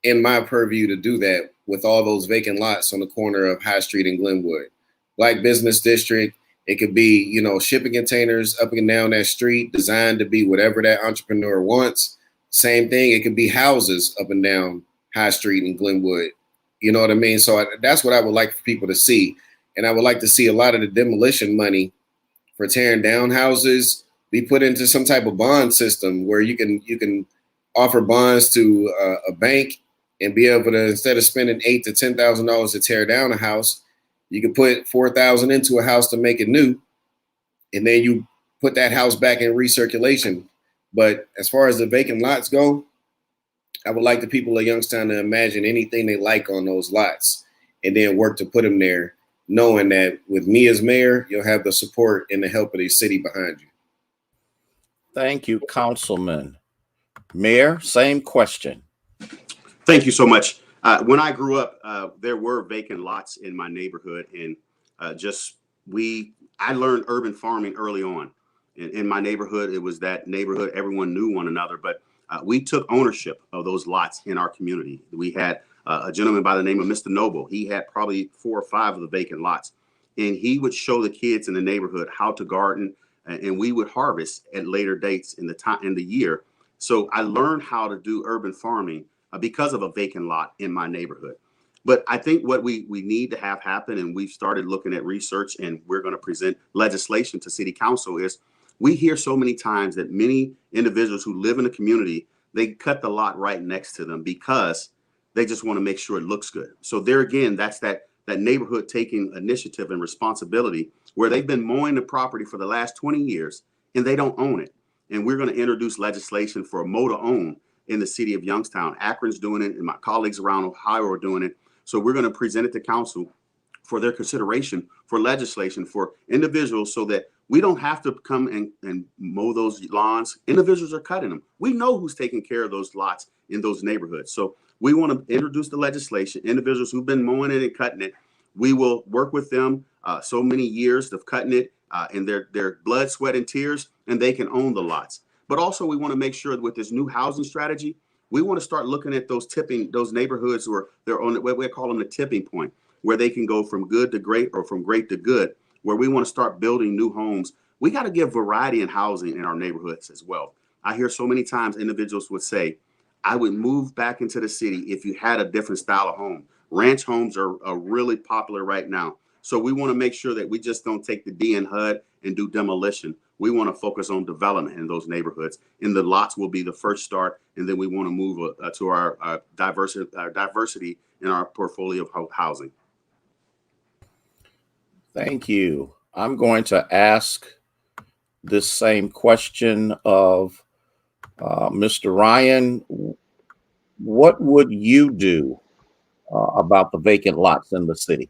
in my purview to do that with all those vacant lots on the corner of High Street and Glenwood. Black business district. It could be, you know, shipping containers up and down that street designed to be whatever that entrepreneur wants. Same thing. It could be houses up and down High Street in Glenwood. You know what I mean? So that's what I would like for people to see. And I would like to see a lot of the demolition money for tearing down houses be put into some type of bond system where you can offer bonds to a bank and be able to, instead of spending $8,000 to $10,000 to tear down a house, you can put $4,000 into a house to make it new, and then you put that house back in recirculation. But as far as the vacant lots go, I would like the people of Youngstown to imagine anything they like on those lots and then work to put them there, knowing that with me as mayor, you'll have the support and the help of the city behind you. Thank you, Councilman. Mayor, same question. Thank you so much. When I grew up, there were vacant lots in my neighborhood, and I learned urban farming early on. In my neighborhood, it was that neighborhood, everyone knew one another, but we took ownership of those lots in our community. We had a gentleman by the name of Mr. Noble. He had probably 4 or 5 of the vacant lots, and he would show the kids in the neighborhood how to garden, and we would harvest at later dates in the year. So I learned how to do urban farming because of a vacant lot in my neighborhood. But I think what we need to have happen, and we've started looking at research, and we're going to present legislation to City Council, is we hear so many times that many individuals who live in the community, they cut the lot right next to them because they just want to make sure it looks good. So there again, that's that neighborhood taking initiative and responsibility where they've been mowing the property for the last 20 years and they don't own it. And we're going to introduce legislation for a mow to own in the city of Youngstown. Akron's doing it, and my colleagues around Ohio are doing it. So we're going to present it to council for their consideration for legislation for individuals so that we don't have to come and mow those lawns. Individuals are cutting them. We know who's taking care of those lots in those neighborhoods. So we want to introduce the legislation. Individuals who've been mowing it and cutting it, we will work with them so many years of cutting it in their blood, sweat, and tears, and they can own the lots. But also we want to make sure that with this new housing strategy, we want to start looking at those neighborhoods where they're on what we call them the tipping point, where they can go from good to great or from great to good, where we want to start building new homes. We got to give variety in housing in our neighborhoods as well. I hear so many times individuals would say, I would move back into the city if you had a different style of home. Ranch homes are really popular right now. So we want to make sure that we just don't take the D in HUD and do demolition. We want to focus on development in those neighborhoods. And the lots will be the first start. And then we want to move to our diversity in our portfolio of housing. Thank you. I'm going to ask this same question of Mr. Ryan. What would you do about the vacant lots in the city?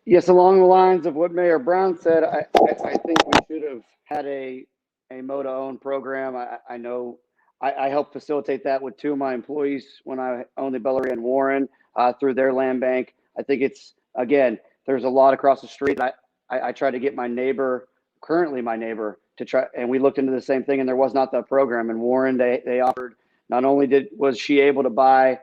Yes, along the lines of what Mayor Brown said, I think we should have had a mow to own program. I know I helped facilitate that with 2 of my employees when I owned the Bellary and Warren through their land bank. I think it's, again, there's a lot across the street. I tried to get currently my neighbor to try, and we looked into the same thing, and there was not that program. And Warren, they offered, not only was she able to buy,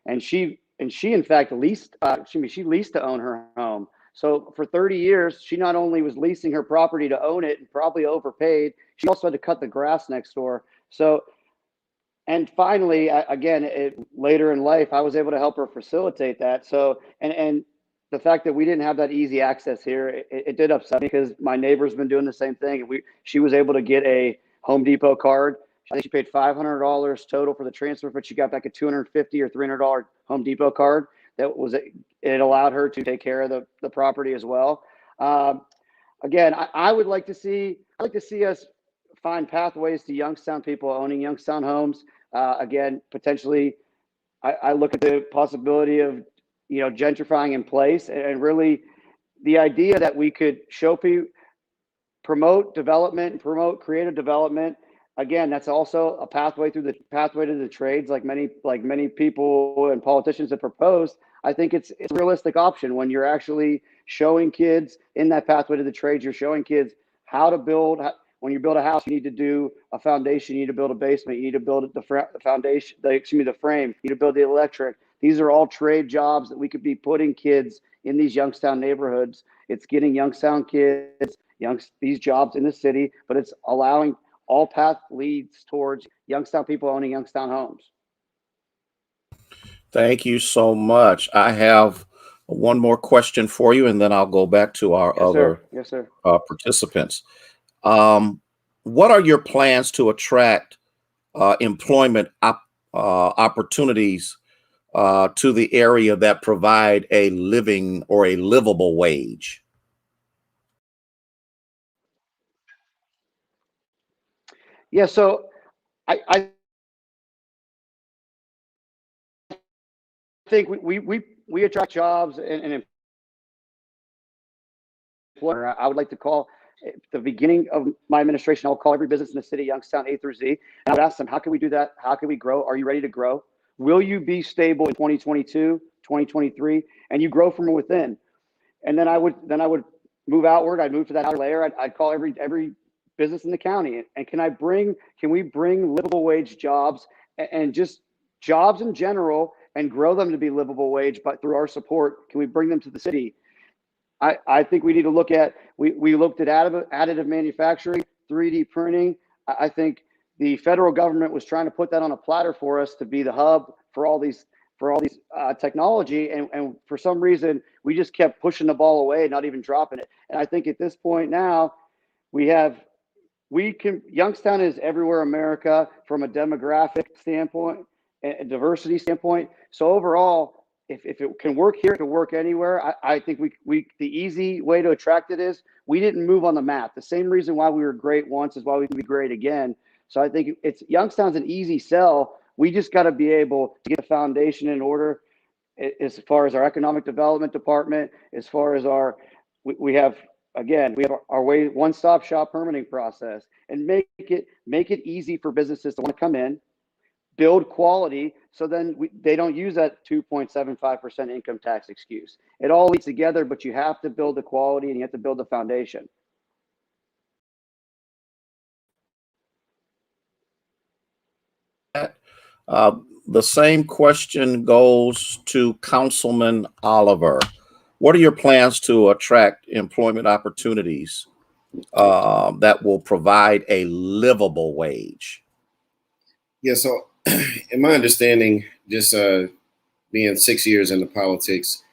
and she in fact leased, she leased to own her home. So for 30 years, she not only was leasing her property to own it and probably overpaid, she also had to cut the grass next door. So, and finally, again, later in life, I was able to help her facilitate that. So, and the fact that we didn't have that easy access here, it did upset me because my neighbor's been doing the same thing. And she was able to get a Home Depot card. I think she paid $500 total for the transfer, but she got back a $250 or $300 Home Depot card. It allowed her to take care of the property as well. Again, I would like to see us find pathways to Youngstown people owning Youngstown homes. Again, potentially, I look at the possibility of gentrifying in place, and really the idea that we could show people, promote development and promote creative development. Again, that's also a pathway to the trades, like many people and politicians have proposed. I think it's a realistic option when you're actually showing kids in that pathway to the trades. You're showing kids how to build. When you build a house, you need to do a foundation. You need to build a basement. You need to build the foundation. The frame. You need to build the electric. These are all trade jobs that we could be putting kids in these Youngstown neighborhoods. It's getting Youngstown kids these jobs in the city, but it's allowing all path leads towards Youngstown people owning Youngstown homes. Thank you so much. I have one more question for you, and then I'll go back to our Yes, other sir. Yes, sir. Participants. What are your plans to attract employment opportunities to the area that provide a living or a livable wage? Yeah, so I think we attract jobs and employer. I would like to call at the beginning of my administration, I'll call every business in the city Youngstown A through Z, and I would ask them, how can we do that? How can we grow? Are you ready to grow? Will you be stable in 2022, 2023, and you grow from within? And then I would move outward. I'd move to that outer layer. I'd call every business in the county, and can we bring livable wage jobs and just jobs in general and grow them to be livable wage, but through our support, can we bring them to the city? I think we need to look at, we looked at additive manufacturing, 3D printing. I think the federal government was trying to put that on a platter for us to be the hub for all these technology. And for some reason, we just kept pushing the ball away, not even dropping it. And I think at this point now, Youngstown is everywhere America from a demographic standpoint and diversity standpoint. So overall, if it can work here, it can work anywhere. I think the easy way to attract it is we didn't move on the map. The same reason why we were great once is why we can be great again. So I think Youngstown's an easy sell. We just got to be able to get the foundation in order as far as our economic development department, as far as we have our one-stop shop permitting process, and make it easy for businesses to want to come in, build quality, so then they don't use that 2.75% income tax excuse. It all leads together, but you have to build the quality and you have to build the foundation. The same question goes to Councilman Oliver. What are your plans to attract employment opportunities that will provide a livable wage? Yeah, so in my understanding, just being 6 years into politics,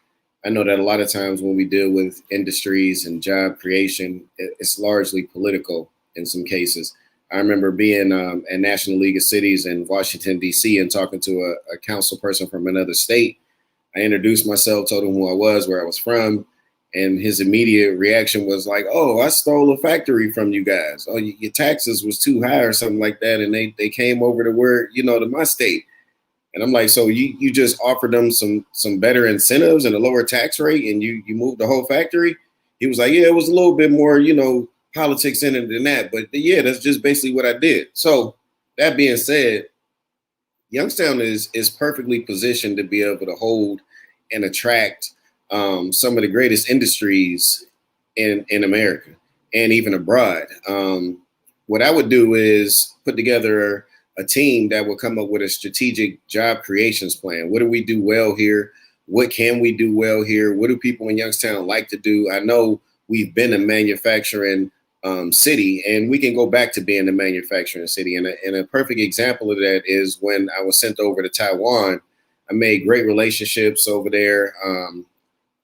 I know that a lot of times when we deal with industries and job creation, it's largely political in some cases. I remember being at National League of Cities in Washington, D.C. and talking to a council person from another state. I introduced myself, told him who I was, where I was from, and his immediate reaction was like, "Oh, I stole a factory from you guys. Oh, your taxes was too high or something like that." And they came over to my state. And I'm like, so you just offered them some better incentives and a lower tax rate and you moved the whole factory? He was like, yeah, it was a little bit more, politics in it than that. But yeah, that's just basically what I did. So that being said, Youngstown is perfectly positioned to be able to hold and attract some of the greatest industries in America and even abroad. What I would do is put together a team that will come up with a strategic job creations plan. What do we do well here? What can we do well here? What do people in Youngstown like to do? I know we've been a manufacturing city, and we can go back to being a manufacturing city. And a perfect example of that is when I was sent over to Taiwan. I made great relationships over there.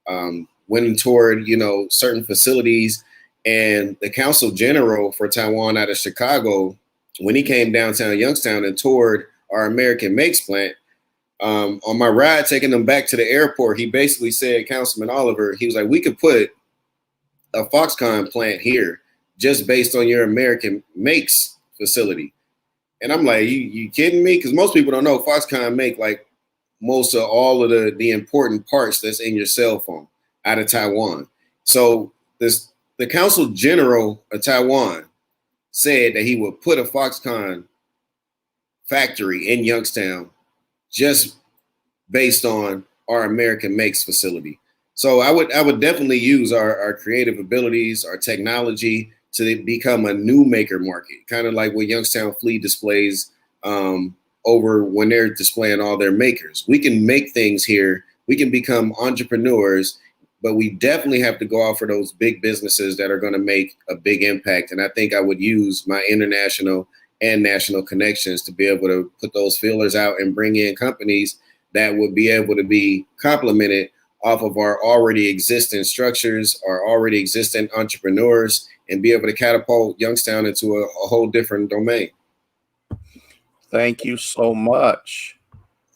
went and toured, certain facilities. And the consul general for Taiwan out of Chicago, when he came downtown Youngstown and toured our American Makes plant, on my ride taking them back to the airport, he basically said, Councilman Oliver, he was like, we could put a Foxconn plant here just based on your American Makes facility. And I'm like, you kidding me? Because most people don't know Foxconn make like most of all of the important parts that's in your cell phone out of Taiwan. So the Consul General of Taiwan said that he would put a Foxconn factory in Youngstown just based on our American Makes facility. So I would definitely use our creative abilities, our technology to become a new maker market, kind of like what Youngstown Flea displays over when they're displaying all their makers. We can make things here. We can become entrepreneurs, but we definitely have to go out for those big businesses that are going to make a big impact. And I think I would use my international and national connections to be able to put those feelers out and bring in companies that would be able to be complemented off of our already existing structures, our already existing entrepreneurs, and be able to catapult Youngstown into a whole different domain. Thank you so much.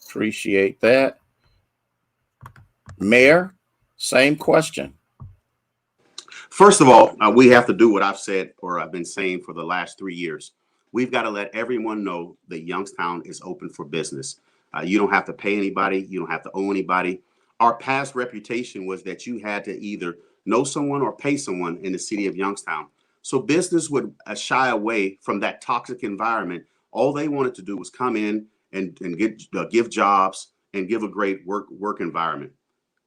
Appreciate that. Mayor, same question. First of all, we have to do what I've said or I've been saying for the last 3 years. We've got to let everyone know that Youngstown is open for business. You don't have to pay anybody. You don't have to owe anybody. Our past reputation was that you had to either know someone or pay someone in the city of Youngstown. So business would shy away from that toxic environment. All they wanted to do was come in and give jobs and give a great work environment.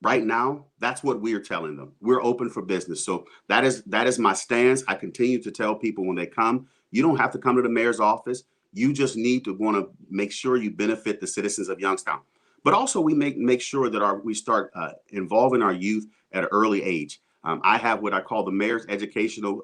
Right now, that's what we are telling them. We're open for business. So that is my stance. I continue to tell people when they come, you don't have to come to the mayor's office. You just need to want to make sure you benefit the citizens of Youngstown. But also we make sure that we start involving our youth at an early age. I have what I call the Mayor's Educational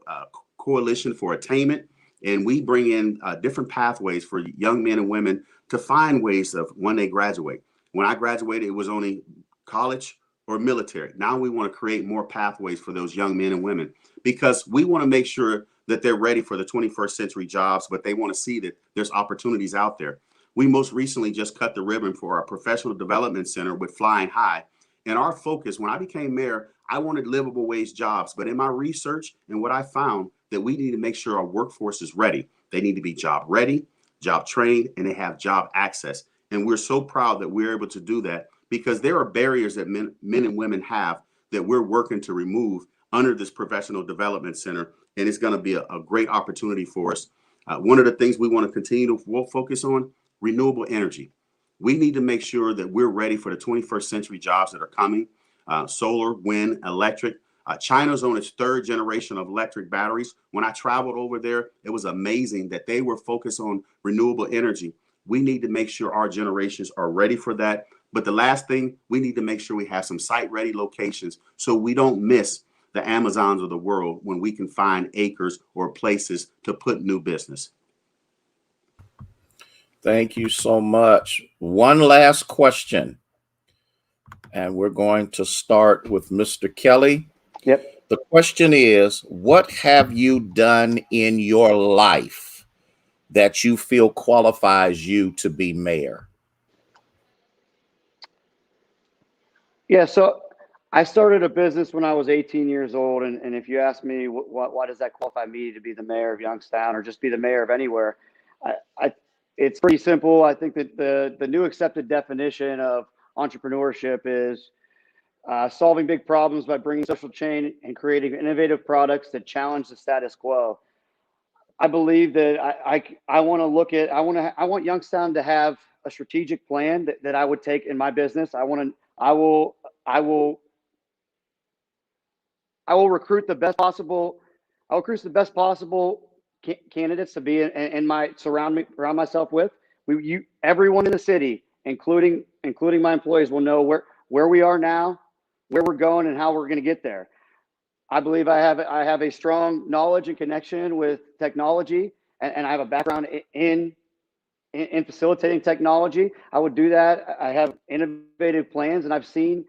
Coalition for Attainment, and we bring in different pathways for young men and women to find ways of when they graduate. When I graduated, it was only college or military. Now we want to create more pathways for those young men and women because we want to make sure that they're ready for the 21st century jobs, but they want to see that there's opportunities out there. We most recently just cut the ribbon for our professional development center with Flying High. And our focus, when I became mayor, I wanted livable wage jobs. But in my research and what I found, that we need to make sure our workforce is ready. They need to be job ready, job trained, and they have job access. And we're so proud that we're able to do that because there are barriers that men and women have that we're working to remove under this professional development center. And it's going to be a great opportunity for us. One of the things we want to continue to focus on, renewable energy. We need to make sure that we're ready for the 21st century jobs that are coming. Solar, wind, electric. China's on its third generation of electric batteries. When I traveled over there, it was amazing that they were focused on renewable energy. We need to make sure our generations are ready for that. But the last thing, we need to make sure we have some site-ready locations so we don't miss the Amazons of the world when we can find acres or places to put new business. Thank you so much. One last question. And we're going to start with Mr. Kelly. Yep. The question is, what have you done in your life that you feel qualifies you to be mayor? Yeah, so I started a business when I was 18 years old. And if you ask me, why does that qualify me to be the mayor of Youngstown or just be the mayor of anywhere? It's pretty simple. I think that the new accepted definition of entrepreneurship is solving big problems by bringing social change and creating innovative products that challenge the status quo. I believe that I want Youngstown to have a strategic plan that I would take in my business. I will recruit the best possible. I'll recruit the best possible candidates to be in my surround myself with. Everyone in the city, including my employees, will know where we are now, where we're going, and how we're going to get there. I believe I have a strong knowledge and connection with technology, and I have a background in facilitating technology. I would do that. I have innovative plans, and I've seen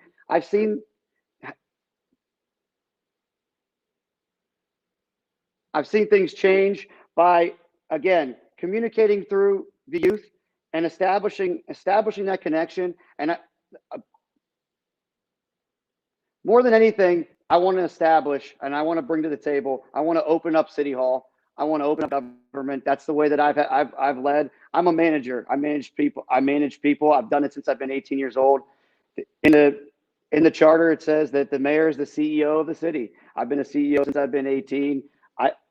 I've seen things change by, again, communicating through the youth and establishing that connection. And more than anything, I want to establish and I want to bring to the table. I want to open up City Hall. I want to open up government. That's the way that I've led. I'm a manager. I manage people. I've done it since I've been 18 years old. In the charter, it says that the mayor is the CEO of the city. I've been a CEO since I've been 18.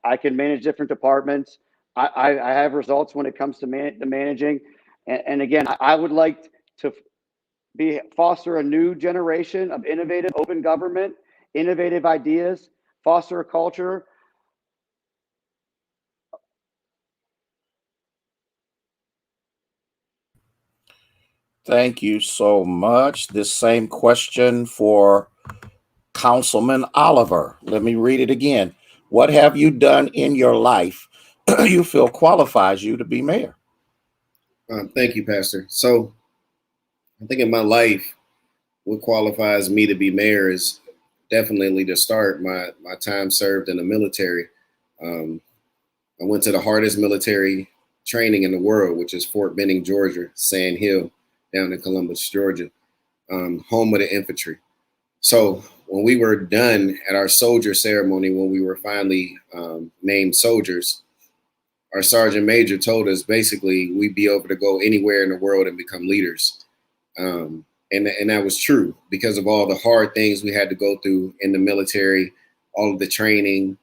I can manage different departments. I have results when it comes to managing. And again, I would like to foster a new generation of innovative, open government, innovative ideas, foster a culture. Thank you so much. This same question for Councilman Oliver. Let me read it again. What have you done in your life you feel qualifies you to be mayor? Thank you, Pastor. So I think in my life, what qualifies me to be mayor is definitely to start my time served in the military. I went to the hardest military training in the world, which is Fort Benning, Georgia, Sand Hill, down in Columbus, Georgia, home of the infantry. So when we were done at our soldier ceremony, when we were finally named soldiers, our sergeant major told us basically we'd be able to go anywhere in the world and become leaders. And that was true because of all the hard things we had to go through in the military, all of the training,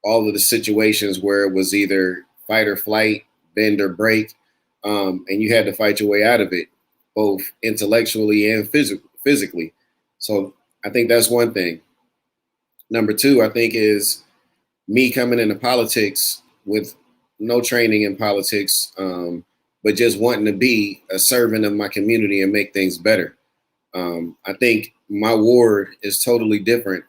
all of the situations where it was either fight or flight, bend or break, and you had to fight your way out of it, both intellectually and physically. So I think that's one thing. Number two, I think, is me coming into politics with no training in politics, but just wanting to be a servant of my community and make things better. I think my ward is totally different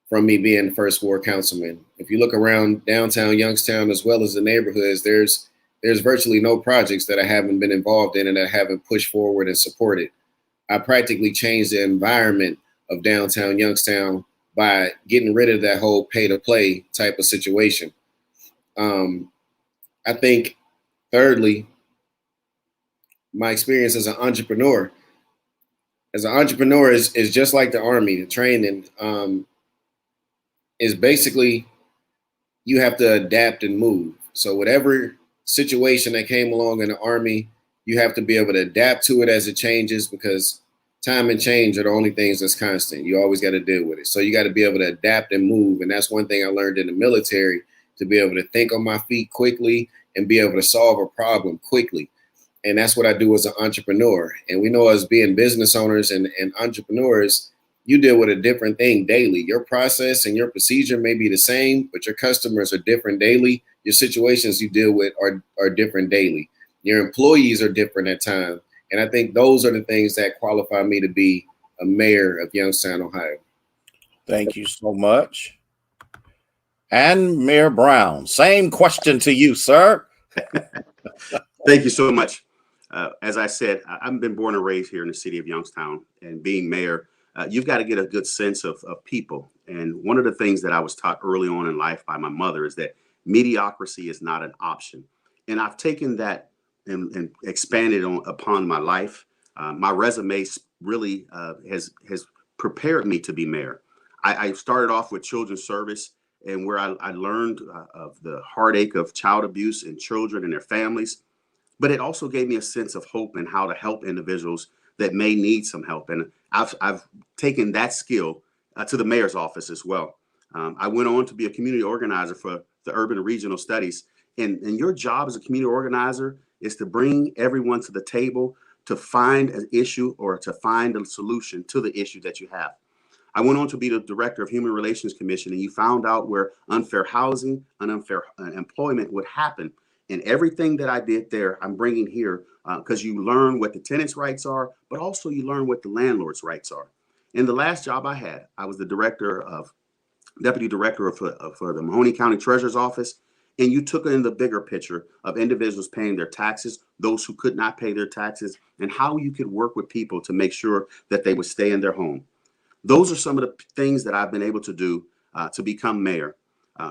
from me being the first ward councilman. If you look around downtown Youngstown as well as the neighborhoods, there's virtually no projects that I haven't been involved in and that I haven't pushed forward and supported. I practically changed the environment of downtown Youngstown by getting rid of that whole pay to play type of situation. I think thirdly, my experience as an entrepreneur. As an entrepreneur is just like the Army. The training is basically you have to adapt and move. So whatever situation that came along in the Army, you have to be able to adapt to it as it changes because time and change are the only things that's constant. You always got to deal with it. So you got to be able to adapt and move. And that's one thing I learned in the military, to be able to think on my feet quickly and be able to solve a problem quickly. And that's what I do as an entrepreneur. And we know as being business owners and entrepreneurs, you deal with a different thing daily. Your process and your procedure may be the same, but your customers are different daily. Your situations you deal with are different daily. Your employees are different at times. And I think those are the things that qualify me to be a mayor of Youngstown, Ohio. Thank you so much. And Mayor Brown, same question to you, sir. Thank you so much. As I said, I've been born and raised here in the city of Youngstown, and being mayor, you've got to get a good sense of people. And one of the things that I was taught early on in life by my mother is that mediocrity is not an option. And I've taken that and expanded upon my life. My resume really has prepared me to be mayor. I started off with children's service, and where I learned of the heartache of child abuse and children and their families. But it also gave me a sense of hope and how to help individuals that may need some help. And I've taken that skill to the mayor's office as well. I went on to be a community organizer for the Urban and Regional Studies. And your job as a community organizer is to bring everyone to the table to find an issue or to find a solution to the issue that you have. I went on to be the director of Human Relations Commission, and you found out where unfair housing and unfair employment would happen. And everything that I did there, I'm bringing here because you learn what the tenants' rights are, but also you learn what the landlord's rights are. In the last job I had, I was the deputy director for the Mahoney County Treasurer's Office. And you took in the bigger picture of individuals paying their taxes, those who could not pay their taxes, and how you could work with people to make sure that they would stay in their home. Those are some of the things that I've been able to do to become mayor.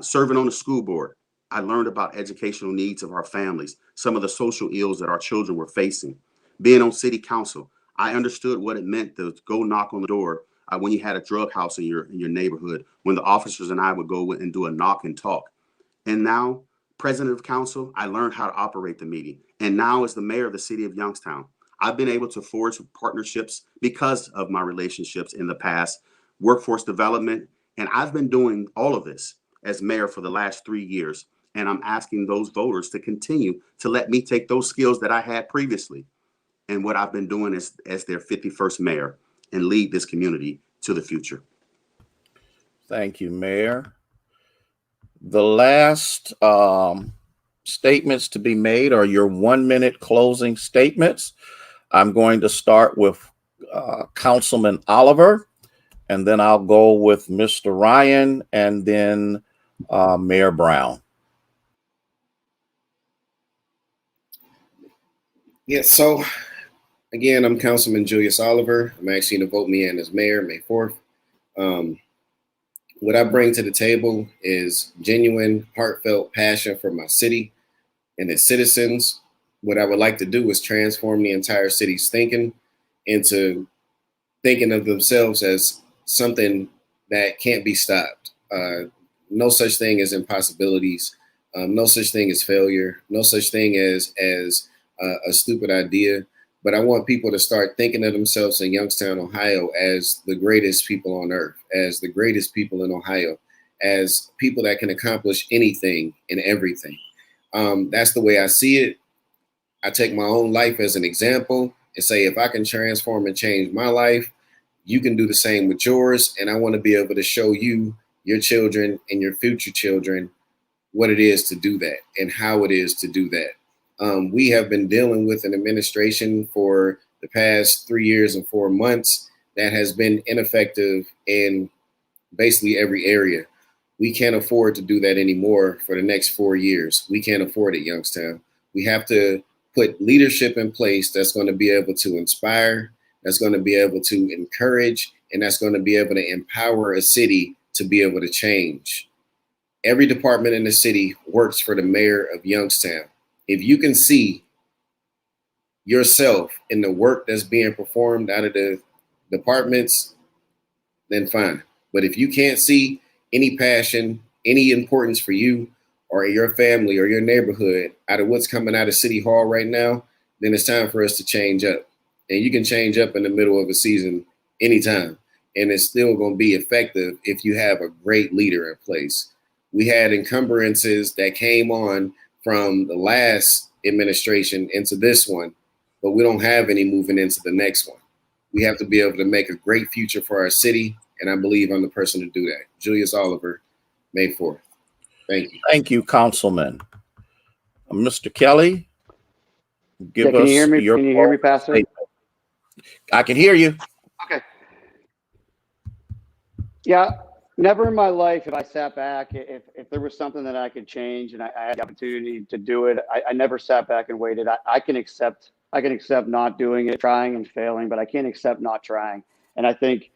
Serving on the school board, I learned about educational needs of our families, some of the social ills that our children were facing. Being on city council, I understood what it meant to go knock on the door when you had a drug house in your neighborhood, when the officers and I would go and do a knock and talk. And now, president of council, I learned how to operate the meeting. And now, as the mayor of the city of Youngstown, I've been able to forge partnerships because of my relationships in the past, workforce development, and I've been doing all of this as mayor for the last 3 years. And I'm asking those voters to continue to let me take those skills that I had previously and what I've been doing as their 51st mayor and lead this community to the future. Thank you, Mayor. The last statements to be made are your 1 minute closing statements. I'm going to start with Councilman Oliver, and then I'll go with Mr. Ryan, and then Mayor Brown. Yeah, so again, I'm Councilman Julius Oliver. I'm actually going to vote me in as mayor May 4th. What I bring to the table is genuine, heartfelt passion for my city and its citizens. What I would like to do is transform the entire city's thinking into thinking of themselves as something that can't be stopped. No such thing as impossibilities. No such thing as failure. No such thing as a stupid idea. But I want people to start thinking of themselves in Youngstown, Ohio, as the greatest people on earth, as the greatest people in Ohio, as people that can accomplish anything and everything. That's the way I see it. I take my own life as an example and say, if I can transform and change my life, you can do the same with yours. And I want to be able to show you, your children, and your future children what it is to do that and how it is to do that. We have been dealing with an administration for the past 3 years and 4 months that has been ineffective in basically every area. We can't afford to do that anymore for the next 4 years. We can't afford it, Youngstown. We have to put leadership in place that's going to be able to inspire, that's going to be able to encourage, and that's going to be able to empower a city to be able to change. Every department in the city works for the mayor of Youngstown. If you can see yourself in the work that's being performed out of the departments, then fine. But if you can't see any passion, any importance for you or your family or your neighborhood out of what's coming out of City Hall right now, then it's time for us to change up. And you can change up in the middle of a season anytime. And it's still going to be effective if you have a great leader in place. We had encumbrances that came on from the last administration into this one, but we don't have any moving into the next one. We have to be able to make a great future for our city, and I believe I'm the person to do that. Julius Oliver, May 4th. Thank you. Thank you, Councilman. Mr. Kelly, give can you us hear me? your Can you hear me, Pastor? statement. I can hear you. Okay. Yeah, never in my life have I sat back. If there was something that I could change and I had the opportunity to do it, I never sat back and waited. I can accept not doing it, trying and failing, but I can't accept not trying. And I think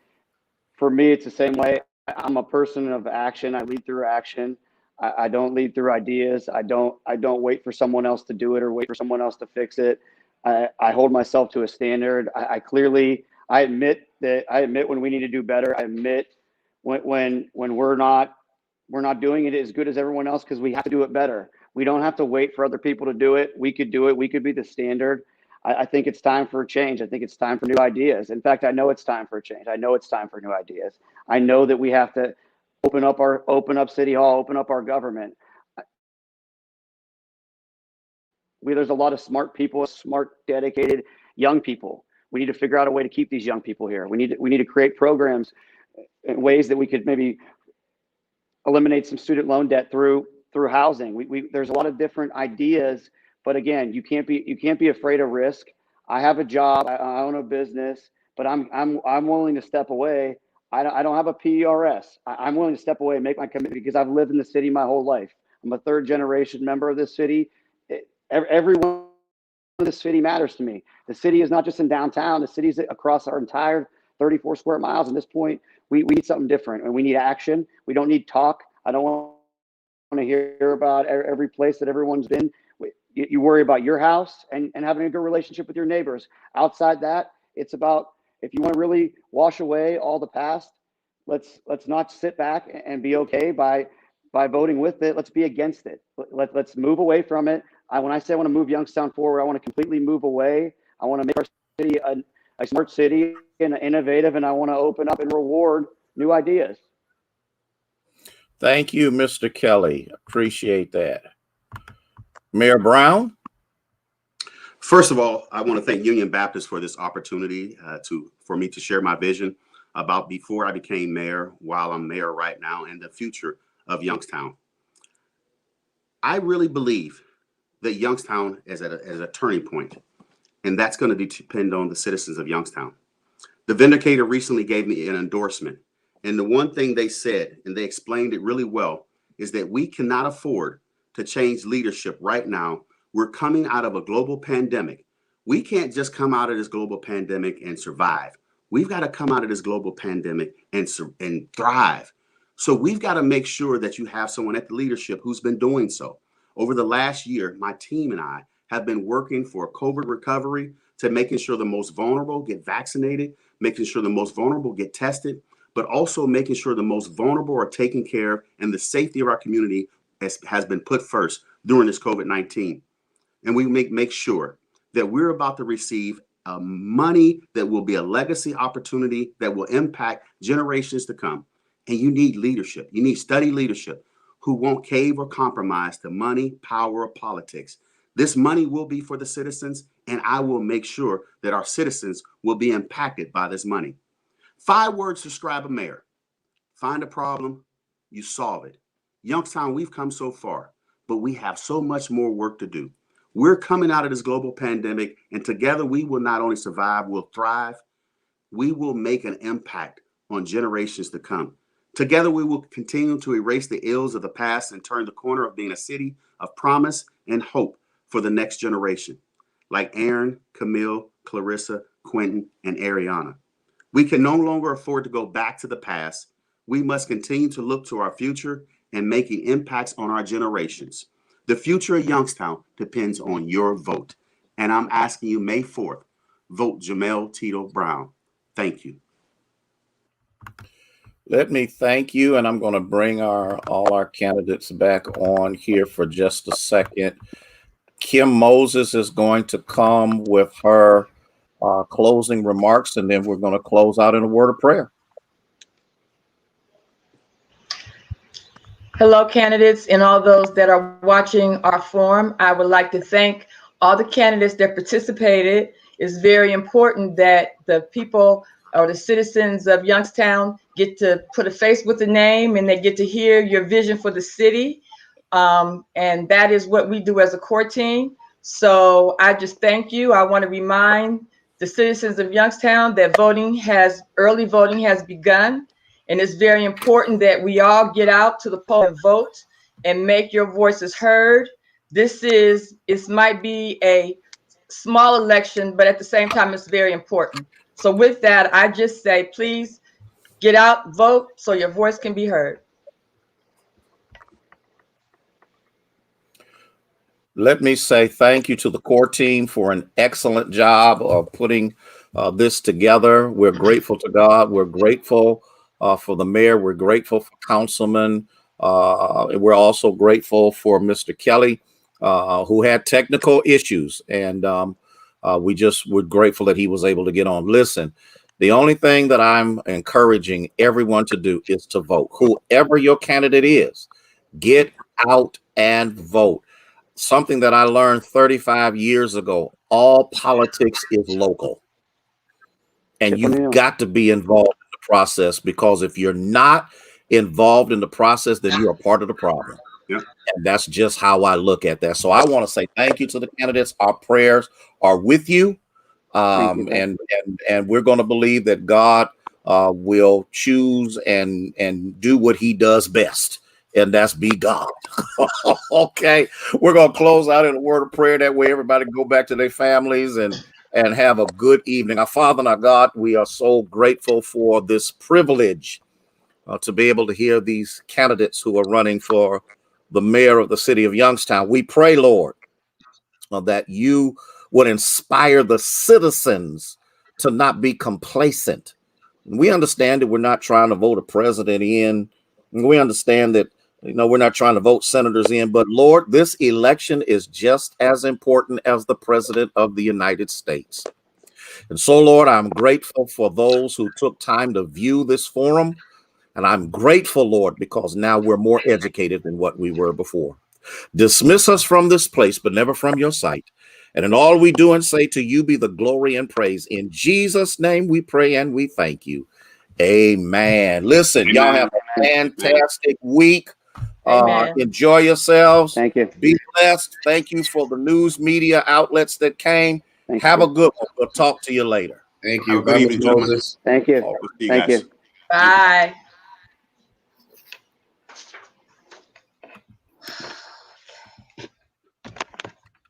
for me, it's the same way. I'm a person of action. I lead through action. I don't lead through ideas. I don't wait for someone else to do it or wait for someone else to fix it. I hold myself to a standard. I admit when we need to do better. I admit when we're not doing it as good as everyone else, because we have to do it better. We don't have to wait for other people to do it. We could do it. We could be the standard. I think it's time for a change. I think it's time for new ideas. In fact, I know it's time for a change. I know it's time for new ideas. I know that we have to open up City Hall, open up our government. There's a lot of smart people, smart, dedicated young people. We need to figure out a way to keep these young people here. We need to create programs in ways that we could maybe eliminate some student loan debt through housing. There's a lot of different ideas, but again, you can't be afraid of risk. I have a job, I own a business, but I'm willing to step away. I don't have a PERS. I'm willing to step away and make my commitment because I've lived in the city my whole life. I'm a third generation member of this city. Everyone in the city matters to me. The city is not just in downtown. The city's across our entire 34 square miles. At this point, we need something different, and we need action. We don't need talk. I don't want to hear about every place that everyone's been. You worry about your house and having a good relationship with your neighbors. Outside that, it's about, if you want to really wash away all the past, let's not sit back and be okay by voting with it. Let's be against it. Let's move away from it. When I say I want to move Youngstown forward, I want to completely move away. I want to make our city a smart city and innovative, and I want to open up and reward new ideas. Thank you, Mr. Kelly. Appreciate that. Mayor Brown? First of all, I want to thank Union Baptist for this opportunity for me to share my vision about before I became mayor, while I'm mayor right now, and the future of Youngstown. I really believe that Youngstown is at a turning point, and that's going to depend on the citizens of Youngstown. The Vindicator recently gave me an endorsement, and the one thing they said, and they explained it really well, is that we cannot afford to change leadership right now. We're coming out of a global pandemic. We can't just come out of this global pandemic and survive. We've got to come out of this global pandemic and thrive. So we've got to make sure that you have someone at the leadership who's been doing so. Over the last year, my team and I have been working for COVID recovery, to making sure the most vulnerable get vaccinated, making sure the most vulnerable get tested, but also making sure the most vulnerable are taken care of, and the safety of our community has been put first during this COVID-19. And we make sure that we're about to receive money that will be a legacy opportunity that will impact generations to come. And you need leadership. You need steady leadership who won't cave or compromise to money, power, or politics. This money will be for the citizens, and I will make sure that our citizens will be impacted by this money. 5 words describe a mayor. Find a problem, you solve it. Youngstown, we've come so far, but we have so much more work to do. We're coming out of this global pandemic, and together we will not only survive, we'll thrive. We will make an impact on generations to come. Together, we will continue to erase the ills of the past and turn the corner of being a city of promise and hope for the next generation, like Aaron, Camille, Clarissa, Quentin, and Ariana. We can no longer afford to go back to the past. We must continue to look to our future and making impacts on our generations. The future of Youngstown depends on your vote. And I'm asking you, May 4th, vote Jamel Tito Brown. Thank you. Let me thank you, and I'm going to bring all our candidates back on here for just a second. Kim Moses is going to come with her closing remarks, and then we're going to close out in a word of prayer. Hello, candidates, and all those that are watching our forum. I would like to thank all the candidates that participated. It's very important that the people or the citizens of Youngstown get to put a face with the name, and they get to hear your vision for the city. And that is what we do as a core team. So I just thank you. I want to remind the citizens of Youngstown that early voting has begun. And it's very important that we all get out to the poll and vote and make your voices heard. It might be a small election, but at the same time, it's very important. So with that, I just say, please get out, vote, so your voice can be heard. Let me say thank you to the core team for an excellent job of putting this together. We're grateful to God. We're grateful for the mayor. We're grateful for councilmen. And we're also grateful for Mr. Kelly, who had technical issues. And we're grateful that he was able to get on. Listen, the only thing that I'm encouraging everyone to do is to vote. Whoever your candidate is, get out and vote. Something that I learned 35 years ago, all politics is local. And you've got to be involved in the process, because if you're not involved in the process, then you're a part of the problem. Yep. And that's just how I look at that. So I want to say thank you to the candidates. Our prayers are with you. And we're going to believe that God will choose and do what he does best. And that's be God. Okay. We're going to close out in a word of prayer. That way everybody go back to their families and have a good evening. Our Father and our God, we are so grateful for this privilege to be able to hear these candidates who are running for the mayor of the city of Youngstown. We pray, Lord, that you would inspire the citizens to not be complacent. We understand that we're not trying to vote a president in. We understand that, we're not trying to vote senators in. But Lord, this election is just as important as the president of the United States. And so, Lord, I'm grateful for those who took time to view this forum. And I'm grateful, Lord, because now we're more educated than what we were before. Dismiss us from this place, but never from your sight. And in all we do and say, to you be the glory and praise. In Jesus' name we pray and we thank you. Amen. Listen, Amen. y'all have a fantastic week. Amen. Enjoy yourselves. Thank you. Be blessed. Thank you for the news media outlets that came. Thank Have you. a good one. We'll talk to you later. Thank Have you. a good Bye, evening, Mr. gentlemen. Moses. Thank you. We'll see you Thank guys. you. Bye.